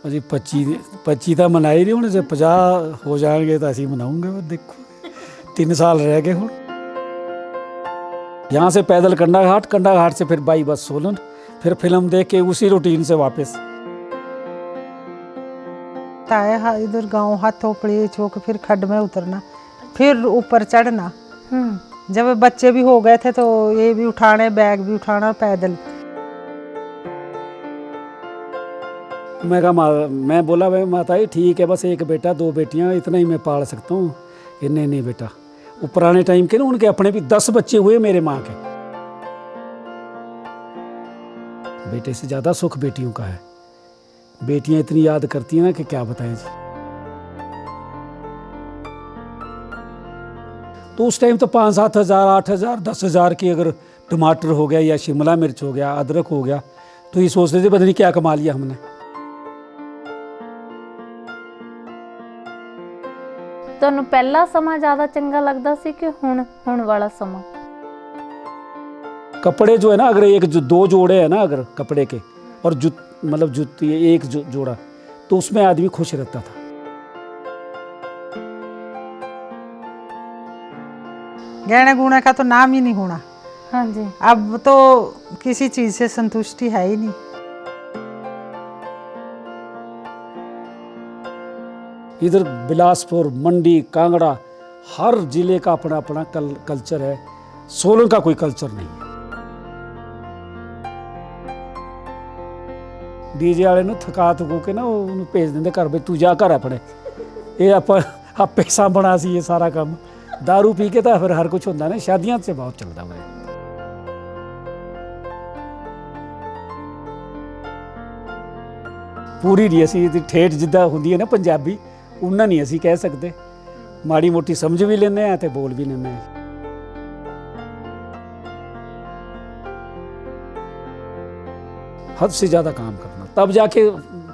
अजी 25 तो मनाए नहीं, हूँ जो 50 हो जाएंगे तो असी मनाऊंगे। देखो 3 साल रह गए हूँ। यहाँ से पैदल कंडा घाट से फिर बाई बस सोलन, फिर फिल्म देख के उसी रूटीन से वापस आए इधर गांव हाथोपड़ी चौक, फिर खड्ड में उतरना, फिर ऊपर चढ़ना। जब बच्चे भी हो गए थे तो ये भी उठाने, बैग भी उठाना पैदल। मैं कहा मैं बोला भाई माता जी ठीक है, बस एक बेटा 2 बेटियां इतना ही मैं पाल सकता हूँ। कि नहीं बेटा, वो पुराने टाइम के ना उनके अपने भी 10 बच्चे हुए मेरे माँ के। बेटे से ज़्यादा सुख बेटियों का है। बेटियां इतनी याद करती हैं ना कि क्या बताएं जी। तो उस टाइम तो 5-7 हज़ार 8 हज़ार 10 हज़ार की अगर टमाटर हो गया या शिमला मिर्च हो गया, अदरक हो गया, तो ये सोचते थे पता नहीं क्या कमा लिया हमने। ਤੁਹਾਨੂੰ ਪਹਿਲਾ ਸਮਾਂ ਜ਼ਿਆਦਾ ਚੰਗਾ ਲੱਗਦਾ ਸੀ कि ਹੁਣ वाला समा? कपड़े जो है ना, अगर 2 जोड़े हैं ना अगर कपड़े के, और मतलब जूती एक जोड़ा, तो उसमें आदमी खुश रहता था। गहने गुणे का तो नाम ही नहीं होना। हाँ जी। अब तो किसी चीज से संतुष्टि है ही नहीं। इधर बिलासपुर, मंडी, कांगड़ा, हर जिले का अपना अपना कल्चर है। सोलन का कोई कल्चर नहीं है। डीजे वाले ਨੂੰ ਥਕਾ ਥਕੂ ਕੇ ਨਾ ਉਹਨੂੰ ਭੇਜ ਦਿੰਦੇ ਘਰ ਵਿੱਚ, ਤੂੰ ਜਾ ਘਰ ਆਪਣੇ। ਇਹ ਆਪਾਂ ਆਪੇ ਸਾਂਭਣਾ ਸੀ ਇਹ ਸਾਰਾ ਕੰਮ। दारू पी के ਤਾਂ ਫਿਰ ਹਰ ਕੁਝ ਹੁੰਦਾ ਨਾ। ਸ਼ਾਦੀਆਂ 'ਚ ਬਹੁਤ ਚੱਲਦਾ ਵਾ। ਪੂਰੀ ਨਹੀਂ ਅਸੀਂ ਠੇਠ ਜਿੱਦਾਂ ਹੁੰਦੀ ਹੈ ਨਾ ਪੰਜਾਬੀ, ਉਹਨਾਂ ਨਹੀਂ ਅਸੀਂ ਕਹਿ ਸਕਦੇ। ਮਾੜੀ ਮੋਟੀ ਸਮਝ ਵੀ ਲੈਂਦੇ ਆ ਤੇ ਬੋਲ ਵੀ ਲੈਂਦੇ ਆ। हद से ज़्यादा काम करना, तब जाके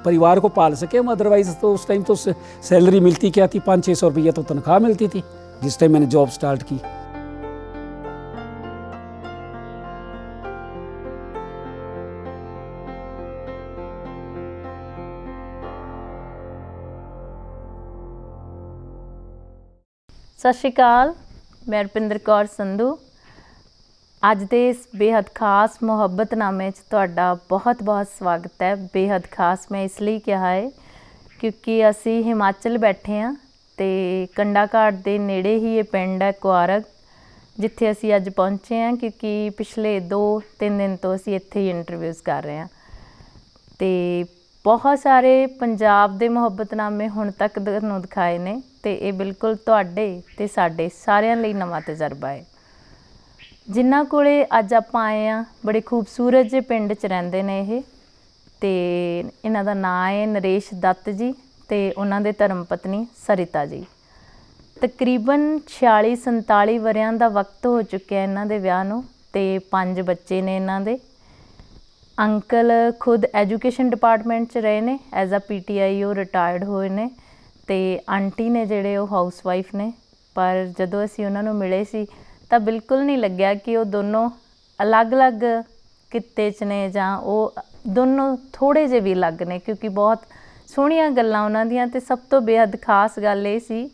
परिवार को पाल सके हम। अदरवाइज तो उस टाइम तो सैलरी मिलती क्या थी, 500-600 रुपया तो तनख्वाह मिलती थी जिस टाइम मैंने जॉब स्टार्ट की। सत श्री अकाल, मैं रुपिंदर कौर संधू। ਅੱਜ ਦੇ ਇਸ ਬੇहद ਖਾਸ ਮੁਹੱਬਤਨਾਮੇ 'ਚ ਤੁਹਾਡਾ ਬਹੁਤ-ਬਹੁਤ ਸਵਾਗਤ ਹੈ। ਬੇहद ਖਾਸ ਮੈਂ ਇਸ ਲਈ ਕਿਹਾ ਹੈ ਕਿਉਂਕਿ ਅਸੀਂ ਹਿਮਾਚਲ ਬੈਠੇ ਹਾਂ ਅਤੇ ਕੰਡਾ ਘਾਟ ਦੇ ਨੇੜੇ ਹੀ ਇਹ ਪਿੰਡ ਹੈ ਕੁਆਰਗ, ਜਿੱਥੇ ਅਸੀਂ ਅੱਜ ਪਹੁੰਚੇ ਹਾਂ ਕਿਉਂਕਿ ਪਿਛਲੇ 2-3 ਦਿਨ ਤੋਂ ਅਸੀਂ ਇੱਥੇ ਹੀ ਇੰਟਰਵਿਊਜ਼ ਕਰ ਰਹੇ ਹਾਂ। ਅਤੇ ਬਹੁਤ ਸਾਰੇ ਪੰਜਾਬ ਦੇ ਮੁਹੱਬਤਨਾਮੇ ਹੁਣ ਤੱਕ ਤੁਹਾਨੂੰ ਦਿਖਾਏ ਨੇ ਅਤੇ ਇਹ ਬਿਲਕੁਲ ਤੁਹਾਡੇ ਅਤੇ ਸਾਡੇ ਸਾਰਿਆਂ ਲਈ ਨਵਾਂ ਤਜਰਬਾ ਹੈ। ਜਿਨ੍ਹਾਂ ਕੋਲ ਅੱਜ ਆਪਾਂ ਆਏ ਹਾਂ, ਬੜੇ ਖੂਬਸੂਰਤ ਜਿਹੇ ਪਿੰਡ 'ਚ ਰਹਿੰਦੇ ਨੇ ਇਹ, ਅਤੇ ਇਹਨਾਂ ਦਾ ਨਾਂ ਹੈ ਨਰੇਸ਼ ਦੱਤ ਜੀ ਅਤੇ ਉਹਨਾਂ ਦੇ ਧਰਮ ਪਤਨੀ ਸਰਿਤਾ ਜੀ। ਤਕਰੀਬਨ 46-47 ਵਰ੍ਹਿਆਂ ਦਾ ਵਕਤ ਹੋ ਚੁੱਕਿਆ ਇਹਨਾਂ ਦੇ ਵਿਆਹ ਨੂੰ ਅਤੇ 5 ਬੱਚੇ ਨੇ ਇਹਨਾਂ ਦੇ। ਅੰਕਲ ਖੁਦ ਐਜੂਕੇਸ਼ਨ ਡਿਪਾਰਟਮੈਂਟ 'ਚ ਰਹੇ ਨੇ, ਐਜ਼ ਅ PTI ਉਹ ਰਿਟਾਇਰਡ ਹੋਏ ਨੇ, ਅਤੇ ਆਂਟੀ ਨੇ ਜਿਹੜੇ ਉਹ ਹਾਊਸ ਵਾਈਫ ਨੇ। ਪਰ ਜਦੋਂ ਅਸੀਂ ਉਹਨਾਂ ਨੂੰ ਮਿਲੇ ਸੀ ਤਾਂ ਬਿਲਕੁਲ ਨਹੀਂ ਲੱਗਿਆ ਕਿ ਉਹ ਦੋਨੋਂ ਅਲੱਗ-ਅਲੱਗ ਕਿੱਤੇ 'ਚ ਨੇ ਜਾਂ ਉਹ ਦੋਨੋਂ ਥੋੜ੍ਹੇ ਜਿਹੇ ਵੀ ਅਲੱਗ ਨੇ, ਕਿਉਂਕਿ ਬਹੁਤ ਸੋਹਣੀਆਂ ਗੱਲਾਂ ਉਹਨਾਂ ਦੀਆਂ। ਅਤੇ ਸਭ ਤੋਂ ਬੇਹੱਦ ਖਾਸ ਗੱਲ ਇਹ ਸੀ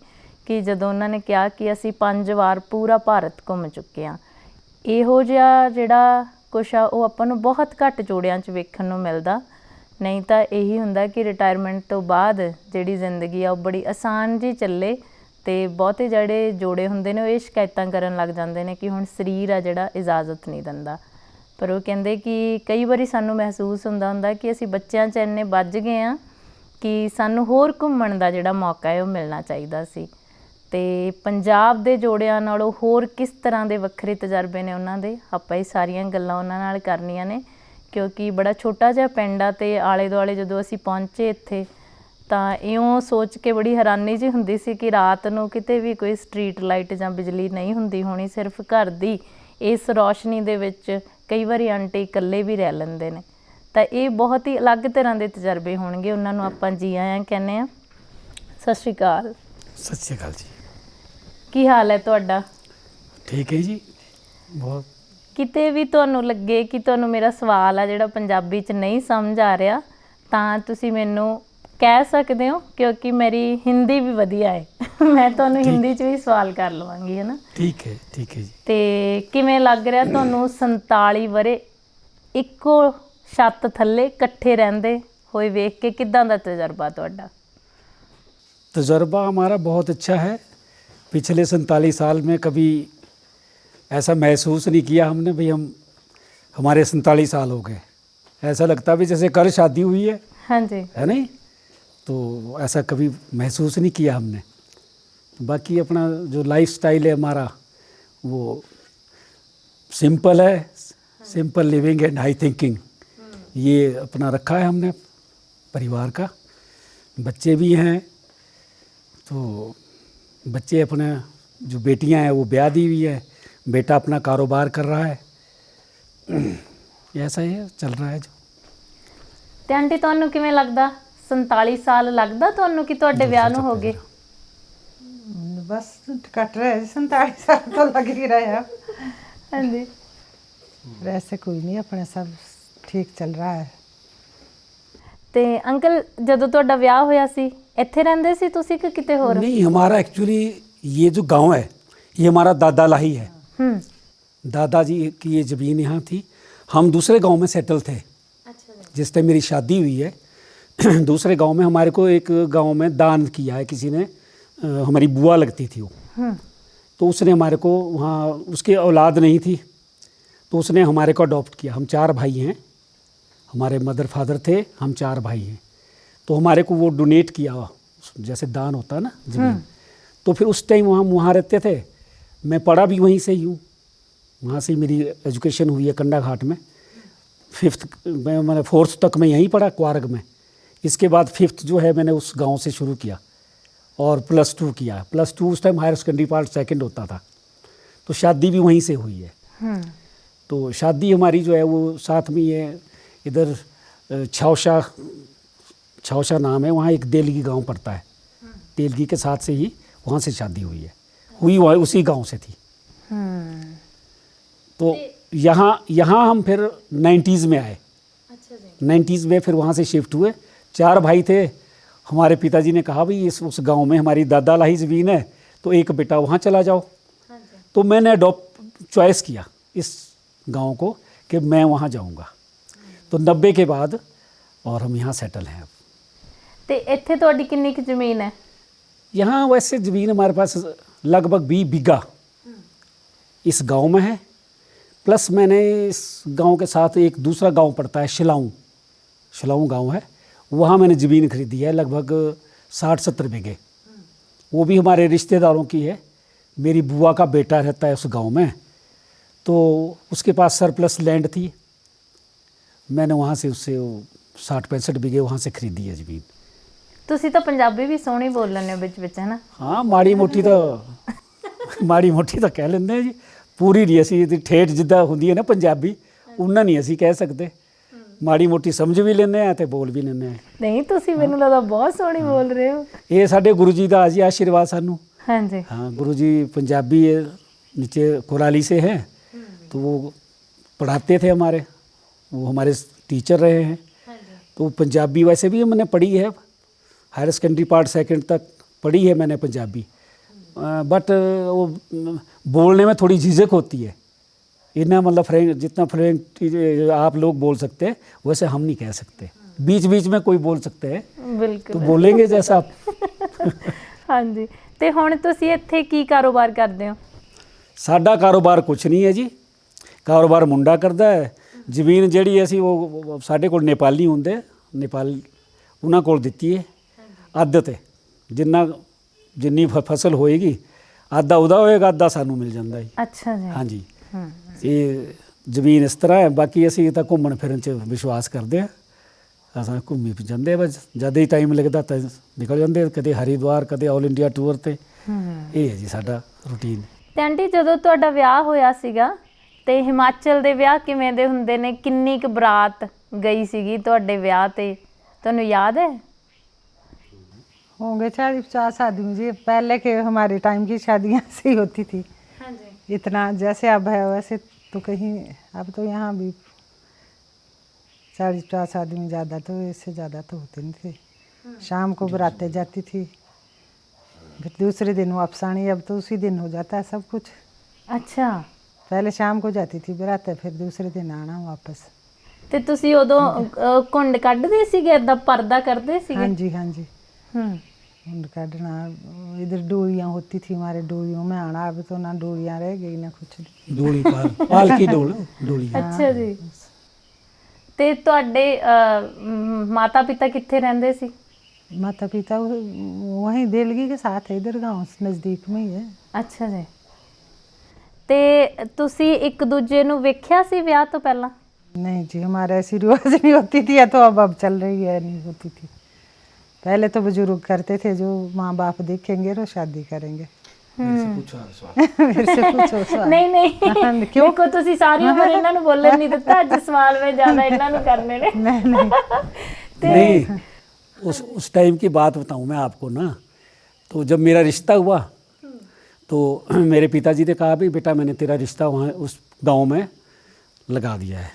ਕਿ ਜਦੋਂ ਉਹਨਾਂ ਨੇ ਕਿਹਾ ਕਿ ਅਸੀਂ 5 ਵਾਰ ਪੂਰਾ ਭਾਰਤ ਘੁੰਮ ਚੁੱਕੇ ਹਾਂ। ਇਹੋ ਜਿਹਾ ਜਿਹੜਾ ਕੁਛ ਆ ਉਹ ਆਪਾਂ ਨੂੰ ਬਹੁਤ ਘੱਟ ਜੋੜਿਆਂ 'ਚ ਵੇਖਣ ਨੂੰ ਮਿਲਦਾ। ਨਹੀਂ ਤਾਂ ਇਹੀ ਹੁੰਦਾ ਕਿ ਰਿਟਾਇਰਮੈਂਟ ਤੋਂ ਬਾਅਦ ਜਿਹੜੀ ਜ਼ਿੰਦਗੀ ਆ ਉਹ ਬੜੀ ਆਸਾਨ ਜਿਹੀ ਚੱਲੇ, ਅਤੇ ਬਹੁਤੇ ਜਿਹੜੇ ਜੋੜੇ ਹੁੰਦੇ ਨੇ ਉਹ ਇਹ ਸ਼ਿਕਾਇਤਾਂ ਕਰਨ ਲੱਗ ਜਾਂਦੇ ਨੇ ਕਿ ਹੁਣ ਸਰੀਰ ਆ ਜਿਹੜਾ ਇਜਾਜ਼ਤ ਨਹੀਂ ਦਿੰਦਾ। ਪਰ ਉਹ ਕਹਿੰਦੇ ਕਿ ਕਈ ਵਾਰੀ ਸਾਨੂੰ ਮਹਿਸੂਸ ਹੁੰਦਾ ਕਿ ਅਸੀਂ ਬੱਚਿਆਂ 'ਚ ਇੰਨੇ ਵੱਜ ਗਏ ਹਾਂ ਕਿ ਸਾਨੂੰ ਹੋਰ ਘੁੰਮਣ ਦਾ ਜਿਹੜਾ ਮੌਕਾ ਹੈ ਉਹ ਮਿਲਣਾ ਚਾਹੀਦਾ ਸੀ। ਅਤੇ ਪੰਜਾਬ ਦੇ ਜੋੜਿਆਂ ਨਾਲੋਂ ਹੋਰ ਕਿਸ ਤਰ੍ਹਾਂ ਦੇ ਵੱਖਰੇ ਤਜਰਬੇ ਨੇ ਉਹਨਾਂ ਦੇ, ਆਪਾਂ ਇਹ ਸਾਰੀਆਂ ਗੱਲਾਂ ਉਹਨਾਂ ਨਾਲ ਕਰਨੀਆਂ ਨੇ ਕਿਉਂਕਿ ਬੜਾ ਛੋਟਾ ਜਿਹਾ ਪਿੰਡ ਆ। ਅਤੇ ਆਲੇ ਦੁਆਲੇ ਜਦੋਂ ਅਸੀਂ ਪਹੁੰਚੇ ਇੱਥੇ ਤਾਂ ਇਉਂ ਸੋਚ ਕੇ ਬੜੀ ਹੈਰਾਨੀ ਜਿਹੀ ਹੁੰਦੀ ਸੀ ਕਿ ਰਾਤ ਨੂੰ ਕਿਤੇ ਵੀ ਕੋਈ ਸਟਰੀਟ ਲਾਈਟ ਜਾਂ ਬਿਜਲੀ ਨਹੀਂ ਹੁੰਦੀ ਹੋਣੀ, ਸਿਰਫ ਘਰ ਦੀ ਇਸ ਰੌਸ਼ਨੀ ਦੇ ਵਿੱਚ ਕਈ ਵਾਰੀ ਆਂਟੀ ਇਕੱਲੇ ਵੀ ਰਹਿ ਲੈਂਦੇ ਨੇ। ਤਾਂ ਇਹ ਬਹੁਤ ਹੀ ਅਲੱਗ ਤਰ੍ਹਾਂ ਦੇ ਤਜਰਬੇ ਹੋਣਗੇ। ਉਹਨਾਂ ਨੂੰ ਆਪਾਂ ਜੀ ਆਇਆਂ ਕਹਿੰਦੇ ਹਾਂ। ਸਤਿ ਸ਼੍ਰੀ ਅਕਾਲ। ਸਤਿ ਸ਼੍ਰੀ ਅਕਾਲ ਜੀ। ਕੀ ਹਾਲ ਹੈ ਤੁਹਾਡਾ? ਠੀਕ ਹੈ ਜੀ। ਬਹੁਤ ਕਿਤੇ ਵੀ ਤੁਹਾਨੂੰ ਲੱਗੇ ਕਿ ਤੁਹਾਨੂੰ ਮੇਰਾ ਸਵਾਲ ਆ ਜਿਹੜਾ ਪੰਜਾਬੀ 'ਚ ਨਹੀਂ ਸਮਝ ਆ ਰਿਹਾ ਤਾਂ ਤੁਸੀਂ ਮੈਨੂੰ ਕਹਿ ਸਕਦੇ ਹੋ ਕਿਉਂਕਿ ਮੇਰੀ ਹਿੰਦੀ ਵੀ ਵਧੀਆ ਹੈ ਮੈਂ ਤੁਹਾਨੂੰ ਹਿੰਦੀ 'ਚ ਵੀ ਸਵਾਲ ਕਰ ਲਵਾਂਗੀ ਹੈ ਨਾ। ठीक है जी। ਤੇ ਕਿਵੇਂ ਲੱਗ ਰਿਹਾ ਤੁਹਾਨੂੰ 47 ਵਰੇ ਇੱਕੋ ਛੱਤ ਥੱਲੇ ਇਕੱਠੇ ਰਹਿੰਦੇ ਹੋਏ ਵੇਖ ਕੇ ਕਿੱਦਾਂ ਦਾ ਤਜਰਬਾ ਤੁਹਾਡਾ? तजर्बा हमारा बहुत अच्छा है। पिछले 47 साल में कभी ऐसा महसूस नहीं किया हमने भाई हमारे 47 साल हो गए। ऐसा लगता भी जैसे कल शादी हुई है हाँ जी, है नहीं? तो ऐसा कभी महसूस नहीं किया हमने। बाकी अपना जो लाइफ स्टाइल है हमारा वो सिंपल है, simple living and high thinking, ये अपना रखा है हमने परिवार का। बच्चे भी हैं तो बच्चे अपने जो बेटियां हैं वो ब्याह दी हुई है, बेटा अपना कारोबार कर रहा है। ऐसा ही है, चल रहा है जो। ਤੇ ਆਂਟੀ ਤੁਹਾਨੂੰ ਕਿਵੇਂ ਲੱਗਦਾ 47 ਸਾਲ ਲੱਗਦਾ ਤੁਹਾਨੂੰ ਕਿ ਤੁਹਾਡੇ ਵਿਆਹ ਨੂੰ ਹੋ ਗਏ? बस कट रहे हैं, 47 साल तो लग ही रहे हैं। हाँ जी, वैसे कोई नहीं, अपने सब ठीक चल रहा है। ਤੇ ਅੰਕਲ ਜਦੋਂ ਤੁਹਾਡਾ ਵਿਆਹ ਹੋਇਆ ਸੀ ਇੱਥੇ ਰਹਿੰਦੇ ਸੀ ਤੁਸੀਂ ਕਿ ਕਿਤੇ ਹੋਰ? नहीं, हमारा एक्चुअली ये जो गांव है ये हमारा दादा लाही है। दादाजी की ये ज़मीन यहाँ थी। हम दूसरे गांव में सेटल थे। जिस टाइम मेरी शादी हुई है दूसरे गांव में हमारे को एक गांव में दान किया है किसी ने। हमारी बुआ लगती थी वो, तो उसने हमारे को वहाँ, उसकी औलाद नहीं थी तो उसने हमारे को अडॉप्ट किया। हम 4 भाई हैं, हमारे मदर फादर थे, हम 4 भाई हैं। तो हमारे को वो डोनेट किया, जैसे दान होता है ना जमीन। तो फिर उस टाइम हम वहाँ रहते थे। मैं पढ़ा भी वहीं से ही हूँ, वहाँ से ही मेरी एजुकेशन हुई है कंडा घाट में। 5th मैंने 4th तक मैं यहीं पढ़ा क्वारग में। इसके बाद 5th जो है मैंने उस गांव से शुरू किया और +2 किया। +2 उस time hire secondary part 2nd होता था। तो शादी भी वहीं से हुई है। तो शादी हमारी जो है वो साथ में है इधर छावशा नाम है, वहाँ एक देलगी गांव पड़ता है। देलगी के साथ से ही वहाँ से शादी हुई है, हुई वहाँ उसी गांव से थी। तो यहाँ हम फिर 90s में आए। 90s में फिर वहाँ से शिफ्ट हुए। 4 भाई थे। हमारे पिताजी ने कहा भाई उस गांव में हमारी दादा लाही ज़मीन है तो एक बेटा वहाँ चला जाओ। तो मैंने चॉइस किया इस गांव को कि मैं वहाँ जाऊँगा। तो 90 के बाद और हम यहाँ सेटल हैं अब। ਤੇ ਇੱਥੇ ਤੁਹਾਡੀ ਕਿੰਨੀ ਕੁ ਜ਼ਮੀਨ ਹੈ? यहाँ वैसे ज़मीन हमारे पास लगभग 20 बीघा इस गांव में है। प्लस मैंने इस गांव के साथ एक दूसरा गांव पड़ता है शिलाऊं गांव है, वहाँ मैंने ज़मीन खरीदी है लगभग 60-70 बीघे। वो भी हमारे रिश्तेदारों की है। मेरी बुआ का बेटा रहता है उस गांव में, तो उसके पास सरप्लस लैंड थी। मैंने वहाँ से उससे 60-65 बीघे वहाँ से खरीदी है ज़मीन। ਤੁਸੀਂ ਤਾਂ ਪੰਜਾਬੀ ਵੀ ਸੋਹਣੀ ਬੋਲ ਲੈਂਦੇ ਹੋ ਵਿੱਚ ਹੈ ਨਾ? हाँ माड़ी मोटी तो कह लेंगे जी, पूरी नहीं असी ठेठ जिद्दां हुंदी है ना पंजाबी उन्ना नहीं असी कह सकते। माड़ी मोटी समझ भी लेंगे हैं ते बोल भी लेंगे हैं। ਨਹੀਂ ਤੁਸੀਂ ਮੈਨੂੰ ਲੱਗਦਾ ਬਹੁਤ ਸੋਹਣੀ ਬੋਲ ਰਹੇ ਹੋ। ये साडे गुरु जी दा जी आशीर्वाद सानू। हाँ जी, हाँ, गुरु जी पंजाबी नीचे कुराली से हैं, तो वो पढ़ाते थे हमारे, वो हमारे टीचर रहे हैं। तो पंजाबी वैसे भी मैंने पढ़ी है, हायर सेकेंडरी पार्ट 2nd तक पढ़ी है मैंने पंजाबी। बट वो बोलने में थोड़ी झिझक होती है। इतना मतलब जितना फ्लुएंट आप लोग बोल सकते हैं वैसे हम नहीं कह सकते। बीच बीच में कोई बोल सकते हैं ਬਿਲਕੁਲ। तो बोलेंगे जैसा आप। ਹਾਂਜੀ, ਤੇ ਹੁਣ ਤੁਸੀਂ ਇੱਥੇ ਕੀ ਕਾਰੋਬਾਰ ਕਰਦੇ ਹੋ? ਸਾਡਾ ਕਾਰੋਬਾਰ ਕੁਛ ਨਹੀਂ ਹੈ ਜੀ। ਕਾਰੋਬਾਰ ਮੁੰਡਾ ਕਰਦਾ ਹੈ। ਜ਼ਮੀਨ ਜਿਹੜੀ ਅਸੀਂ ਉਹ ਸਾਡੇ ਕੋਲ ਨੇਪਾਲੀ ਹੁੰਦੇ, ਨੇਪਾਲ ਉਹਨਾਂ ਕੋਲ ਦਿੱਤੀ ਹੈ ਅੱਧ ਤੇ। ਜਿੰਨੀ ਫਸਲ ਹੋਏਗੀ ਆਧਾ ਉਹਦਾ ਹੋਏਗਾ, ਆਧਾ ਸਾਨੂੰ ਮਿਲ ਜਾਂਦਾ ਜੀ। ਅੱਛਾ ਜੀ। ਹਾਂਜੀ, ਇਹ ਜ਼ਮੀਨ ਇਸ ਤਰ੍ਹਾਂ ਹੈ। ਬਾਕੀ ਅਸੀਂ ਤਾਂ ਘੁੰਮਣ ਫਿਰਨ 'ਚ ਵਿਸ਼ਵਾਸ ਕਰਦੇ ਹਾਂ। ਅਸਾਂ ਘੁੰਮੀ ਜਾਂਦੇ ਬਸ, ਜਦ ਹੀ ਟਾਈਮ ਲੱਗਦਾ ਤਾਂ ਨਿਕਲ ਜਾਂਦੇ, ਕਦੇ ਹਰਿਦੁਆਰ, ਕਦੇ ਆਲ ਇੰਡੀਆ ਟੂਰ 'ਤੇ। ਇਹ ਹੈ ਜੀ ਸਾਡਾ ਰੂਟੀਨ। ਤੇ ਆਂਟੀ ਜਦੋਂ ਤੁਹਾਡਾ ਵਿਆਹ ਹੋਇਆ ਸੀਗਾ ਤੇ ਹਿਮਾਚਲ ਦੇ ਵਿਆਹ ਕਿਵੇਂ ਦੇ ਹੁੰਦੇ ਨੇ? ਕਿੰਨੀ ਕੁ ਬਰਾਤ ਗਈ ਸੀਗੀ ਤੁਹਾਡੇ ਵਿਆਹ ਤੇ, ਤੁਹਾਨੂੰ ਯਾਦ ਹੈ? होंगे 40-50 आदमी जी। पहले के हमारे टाइम की शादियाँ ऐसे ही होती थी। हाँ जी। इतना जैसे अब है वैसे तो कहीं, अब तो यहाँ भी 40-50 आदमी, ज़्यादा तो इससे ज़्यादा तो होते नहीं थे। शाम को बराते जाती थी, फिर दूसरे दिन वापस आनी। अब तो उसी दिन हो जाता है सब कुछ। ਅੱਛਾ पहले शाम को जाती थी बराते, फिर दूसरे दिन आना वापस। ਤੇ ਤੁਸੀਂ ਉਦੋਂ ਕੁੰਡ ਕੱਢਦੇ ਸੀਗੇ, ਏਦਾਂ ਪਰਦਾ ਕਰਦੇ ਸੀਗੇ? हाँ जी, हाँ जी, ਹੂੰ ऊँट काटना। इधर डोरियाँ होती थी हमारे, डोरियों में आना। अब तो ना डोरियाँ रह गई ना कुछ नहीं। डोली पाल की डोली। ਅੱਛਾ ਜੀ। ਤੇ ਤੁਹਾਡੇ ਮਾਤਾ ਪਿਤਾ ਕਿੱਥੇ ਰਹਿੰਦੇ ਸੀ? माता पिता वहीं देलगी के साथ है, इधर गांव नज़दीक में ही है। ਅੱਛਾ ਜੀ। ਤੇ ਤੁਸੀਂ ਇੱਕ ਦੂਜੇ ਨੂੰ ਵੇਖਿਆ ਸੀ ਵਿਆਹ ਤੋਂ ਪਹਿਲਾਂ? नहीं जी, हमारे ऐसी रिवाज नहीं होती थी, या तो अब चल रही है, नहीं होती थी। पहले तो बुजुर्ग करते थे, जो माँ बाप देखेंगे तो शादी करेंगे। मेरे से पूछो सवाल। ਨਹੀਂ ਨਹੀਂ क्यों? ਦੇਖੋ ਤੁਸੀਂ ਸਾਰੀ ਉਮਰ ਇਹਨਾਂ ਨੂੰ ਬੋਲਣ ਨਹੀਂ ਦਿੱਤਾ, ਅੱਜ ਸਵਾਲ ਮੈਂ ਜ਼ਿਆਦਾ ਇਹਨਾਂ ਨੂੰ ਕਰਨੇ ਨੇ। नहीं नहीं, नहीं, उस टाइम की बात बताऊं मैं आपको ना। तो जब मेरा रिश्ता हुआ तो मेरे पिताजी ने कहा भी बेटा मैंने तेरा रिश्ता वहाँ उस गांव में लगा दिया है।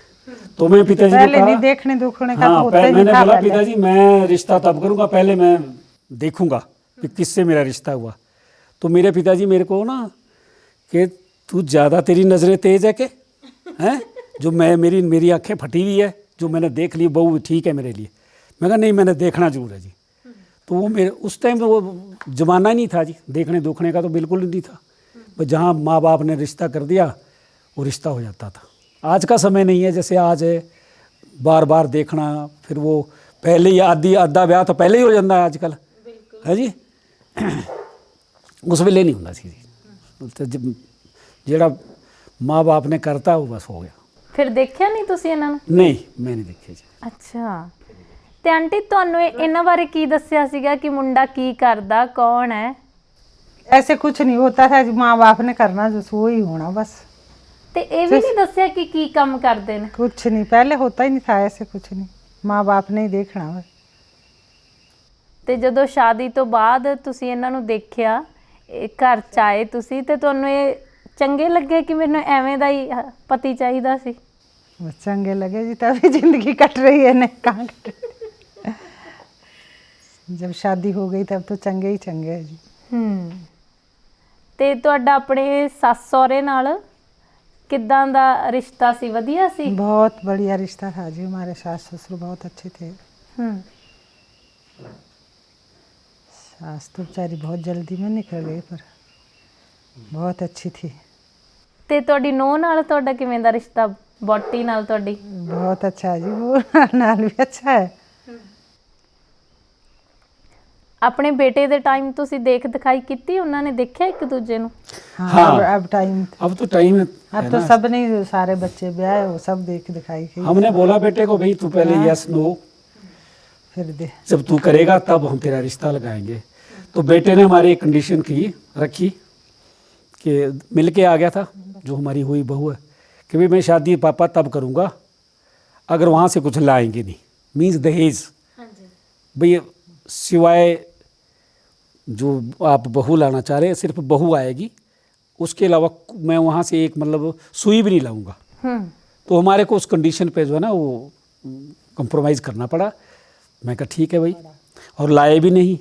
तो मैं पिताजी को पहले कहा, नहीं देखने दुखने का तो हाँ होता ही नहीं मैंने था बोला पहले। पिताजी मैं रिश्ता तब करूँगा, पहले मैं देखूंगा कि किससे मेरा रिश्ता हुआ। तो मेरे पिताजी मेरे को ना कि तू ज़्यादा तेरी नज़रें तेज़ है कि हैं, जो मेरी आंखें फटी हुई है, जो मैंने देख ली बहू ठीक है मेरे लिए। मैं कहा नहीं मैंने देखना जरूर है जी। तो वो मेरे उस टाइम वो ज़माना ही नहीं था जी, देखने दुखने का तो बिल्कुल ही नहीं था। बस जहाँ माँ बाप ने रिश्ता कर दिया वो रिश्ता हो जाता था। आज का समय नहीं है जैसे आज है, बार बार देखना, फिर वो पहले ही आधा ब्याह तो पहले ही हो जाता है आजकल, है जी। उस वेले नहीं होता सी जी, ਜਿਹੜਾ माँ बाप ने करता वो बस हो गया। ਫਿਰ ਦੇਖਿਆ ਨਹੀਂ ਤੁਸੀਂ ਇਹਨਾਂ ਨੂੰ? नहीं मैं नहीं देखी जी। ਅੱਛਾ। ਤੇ ਆਂਟੀ ਤੁਹਾਨੂੰ ਇਹਨਾਂ ਬਾਰੇ ਕੀ ਦੱਸਿਆ ਸੀਗਾ ਕਿ ਮੁੰਡਾ ਕੀ ਕਰਦਾ, ਕੌਣ ਹੈ? ऐसे कुछ नहीं होता था, माँ बाप ने करना जो सो ही होना बस। ਤੇ ਇਹ ਵੀ ਨਹੀਂ ਦੱਸਿਆ ਕਿ ਕੀ ਕੰਮ ਕਰਦੇ ਨੇ? कुछ नहीं, पहले होता ही नहीं था ऐसे कुछ नहीं, माँ बाप ने ही देखना बस। ਤੇ ਜਦੋਂ ਸ਼ਾਦੀ ਤੋਂ ਬਾਅਦ ਤੁਸੀਂ ਇਹਨਾਂ ਨੂੰ ਦੇਖਿਆ, ਇਹ ਘਰ ਚ ਆਏ ਤੁਸੀਂ, ਤੇ ਤੁਹਾਨੂੰ ਇਹ ਚੰਗੇ ਲੱਗੇ ਕਿ ਮੈਨੂੰ ਐਵੇਂ ਦਾ ਹੀ ਪਤੀ ਚਾਹੀਦਾ ਸੀ? बस चंगे लगे जी, तभी जिंदगी कट रही है, नहीं कहाँ कट रही। जब शादी हो गई तब तो चंगे ही चंगे है जी। ਤੇ ਤੁਹਾਡਾ ਆਪਣੇ ਸੱਸ ਸਹੁਰੇ ਨਾਲ ਕਿੱਦਾਂ ਦਾ ਰਿਸ਼ਤਾ ਸੀ? ਵਧੀਆ ਸੀ? बहुत बढ़िया रिश्ता था जी, हमारे सास ससुर बहुत अच्छे थे। सास तो बेचारी बहुत जल्दी में निकल गई, पर बहुत अच्छी थी। ਤੇ ਤੁਹਾਡੀ ਨੂੰਹ ਨਾਲ ਤੁਹਾਡਾ ਕਿਵੇਂ ਦਾ ਰਿਸ਼ਤਾ? ਬੋਟੀ ਨਾਲ ਤੁਹਾਡੀ? बहुत अच्छा है जी, वो नाल भी अच्छा है। ਆਪਣੇ ਬੇਟੇ ਦੇ ਟਾਈਮ ਤੁਸੀਂ ਦੇਖ ਦਿਖਾਈ ਕੀਤੀ? ਉਹਨਾਂ ਨੇ ਦੇਖਿਆ ਇੱਕ ਦੂਜੇ ਨੂੰ? हाँ, हाँ। अब टाइम, अब तो टाइम है अब तो सब नहीं, जो सारे बच्चे ब्याह वो सब देख दिखाई की। हमने बोला बेटे को भाई तू पहले यस नो, फिर दे जब तू करेगा तब हम तेरा रिश्ता लगाएंगे। तो बेटे ने हमारी एक कंडीशन की रखी कि मिल के आ गया था जो हमारी हुई बहू है कि भाई मैं शादी पापा तब करूँगा अगर वहाँ से कुछ लाएंगे नहीं, मीन्स दहेज। भाई सिवाय जो आप बहू लाना चाह रहे हैं सिर्फ बहू आएगी, उसके अलावा मैं वहाँ से एक मतलब सुई भी नहीं लाऊंगा। तो हमारे को उस कंडीशन पे जो है ना वो कंप्रोमाइज़ करना पड़ा। मैं कहा ठीक है भाई, और लाए भी नहीं,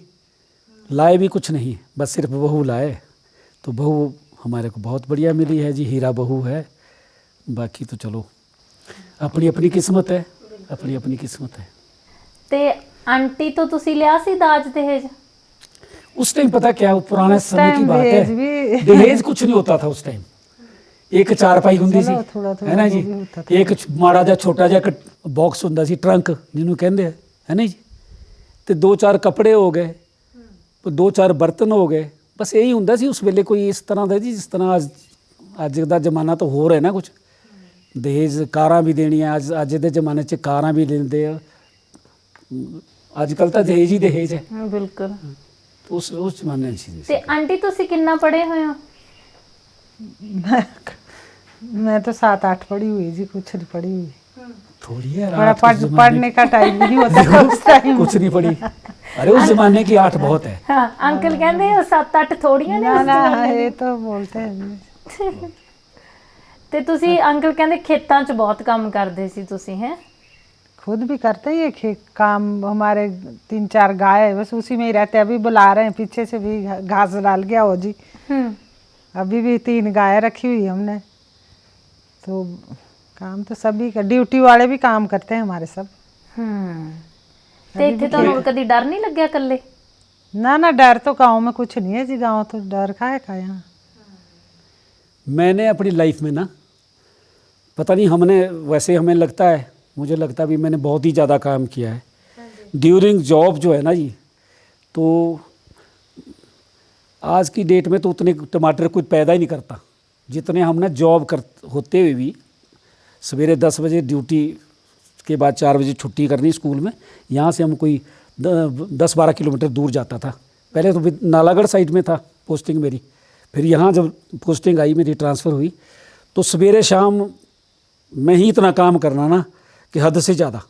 लाए भी कुछ नहीं, बस सिर्फ बहू लाए। तो बहू हमारे को बहुत बढ़िया मिली है जी, हीरा बहू है। बाकी तो चलो अपनी अपनी किस्मत है, अपनी अपनी किस्मत है। ਤੇ ਆਂਟੀ ਤੋਂ ਤੁਸੀਂ ਲਿਆ ਸੀ ਦਾਜ ਦਹੇਜ? उस टाइम पता क्या, वो पुराने समय की टाइम बात दहेज है, भी- दहेज कुछ नहीं होता था उस टाइम। एक चारपाई ਹੁੰਦੀ ਸੀ, थोड़ा थोड़ा है ना जी, जो भी होता था। एक ਮਾੜਾ ਜਿਹਾ ਛੋਟਾ ਜਿਹਾ ਬਾਕਸ ਹੁੰਦਾ ਸੀ, ਟਰੰਕ ਜਿਹਨੂੰ ਕਹਿੰਦੇ ਹੈ ਨਾ ਜੀ, ਤੇ ਦੋ ਚਾਰ ਕੱਪੜੇ ਹੋ ਗਏ, ਦੋ ਚਾਰ ਬਰਤਨ ਹੋ ਗਏ, ਬਸ ਇਹੀ ਹੁੰਦਾ ਸੀ ਉਸ ਵੇਲੇ। ਕੋਈ ਇਸ ਤਰ੍ਹਾਂ ਦਾ ਜੀ ਜਿਸ ਤਰ੍ਹਾਂ ਅੱਜ ਦਾ ਜ਼ਮਾਨਾ ਤਾਂ ਹੋਰ ਹੈ ਨਾ ਕੁਝ, ਦਹੇਜ ਕਾਰਾਂ ਵੀ ਦੇਣੀਆਂ, ਅੱਜ ਦੇ ਜ਼ਮਾਨੇ 'ਚ ਕਾਰਾਂ ਵੀ ਦਿੰਦੇ ਆ। ਅੱਜ ਕੱਲ੍ਹ ਤਾਂ ਦਹੇਜ ਹੀ ਦਹੇਜ ਹੈ। ਬਿਲਕੁਲ। ਉਸ ਜ਼ਮਾਨੇ 'ਚ ਸੀ। ਤੇ ਆਂਟੀ ਤੁਸੀਂ ਕਿੰਨਾ ਪੜ੍ਹੇ ਹੋਏ ਹੋ? मैं तो 7-8 पढ़ी हुई जी, कुछ नहीं पढ़ी हुई। थोड़ी है बड़ा आठ उस ज़माने पढ़ने का टाइम भी नहीं होता था उस टाइम। कुछ नहीं पढ़ी। अरे उस जमाने की 8 बहुत है। ਹਾਂ ਅੰਕਲ ਕਹਿੰਦੇ 7-8 ਥੋੜੀਆਂ ਨੇ ना ਉਸ ना, ਜ਼ਮਾਨੇ ये ਦੀ। तो बोलते हैं। ਤੇ ਤੁਸੀਂ ਅੰਕਲ ਕਹਿੰਦੇ ਖੇਤਾਂ 'ਚ ਬਹੁਤ ਕੰਮ ਕਰਦੇ ਸੀ ਤੁਸੀਂ, ਹੈ? खुद भी करते हैं ये काम। हमारे 3-4 गाय है, बस उसी में ही रहते हैं। अभी बुला रहे हैं पीछे से भी, घास डाल गया हो जी। अभी भी 3 गाय रखी हुई है हमने। तो काम तो सभी का, ड्यूटी वाले भी काम करते हैं हमारे सब। ਤੇ ਇੱਥੇ ਤੁਹਾਨੂੰ ਕਦੀ ਡਰ ਨਹੀਂ ਲੱਗਿਆ ਇਕੱਲੇ? ना डर तो गाँव में कुछ नहीं है जी, गाँव तो डर खाए का यहाँ। मैंने अपनी लाइफ में ना, पता नहीं हमने, वैसे हमें लगता है, मुझे लगता है भी मैंने बहुत ही ज़्यादा काम किया है ड्यूरिंग जॉब जो है ना जी। तो आज की डेट में तो उतने टमाटर कोई पैदा ही नहीं करता जितने हमने जॉब कर होते हुए भी। सवेरे 10 बजे ड्यूटी के बाद 4 बजे छुट्टी करनी स्कूल में। यहाँ से हम कोई 10-12 किलोमीटर दूर जाता था। पहले तो नालागढ़ साइड में था पोस्टिंग मेरी, फिर यहाँ जब पोस्टिंग आई, मेरी ट्रांसफ़र हुई, तो सवेरे शाम में ही इतना काम करना ना कि हद से ज़्यादा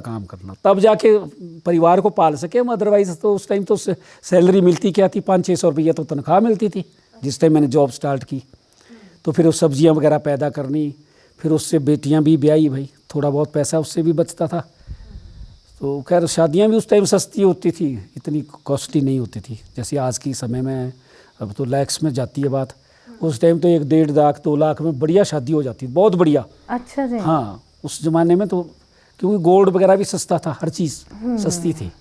काम करना, तब जाके परिवार को पाल सके हम। अदरवाइज़ तो उस टाइम तो सैलरी मिलती क्या थी, 500-600 रुपये तो तनख्वाह मिलती थी जिस टाइम मैंने जॉब स्टार्ट की। तो फिर वो सब्जियां वगैरह पैदा करनी, फिर उससे बेटियां भी ब्याही भाई, थोड़ा बहुत पैसा उससे भी बचता था। तो खैर शादियां भी उस टाइम सस्ती होती थी, इतनी कॉस्टली नहीं होती थी जैसे आज की समय में। अब तो लैक्स में जाती है बात। उस टाइम तो 1-1.5 लाख 2 लाख में बढ़िया शादी हो जाती, बहुत बढ़िया। अच्छा जी। हाँ, उस ज़माने में तो क्योंकि गोल्ड वगैरह भी सस्ता था, हर चीज़ सस्ती थी।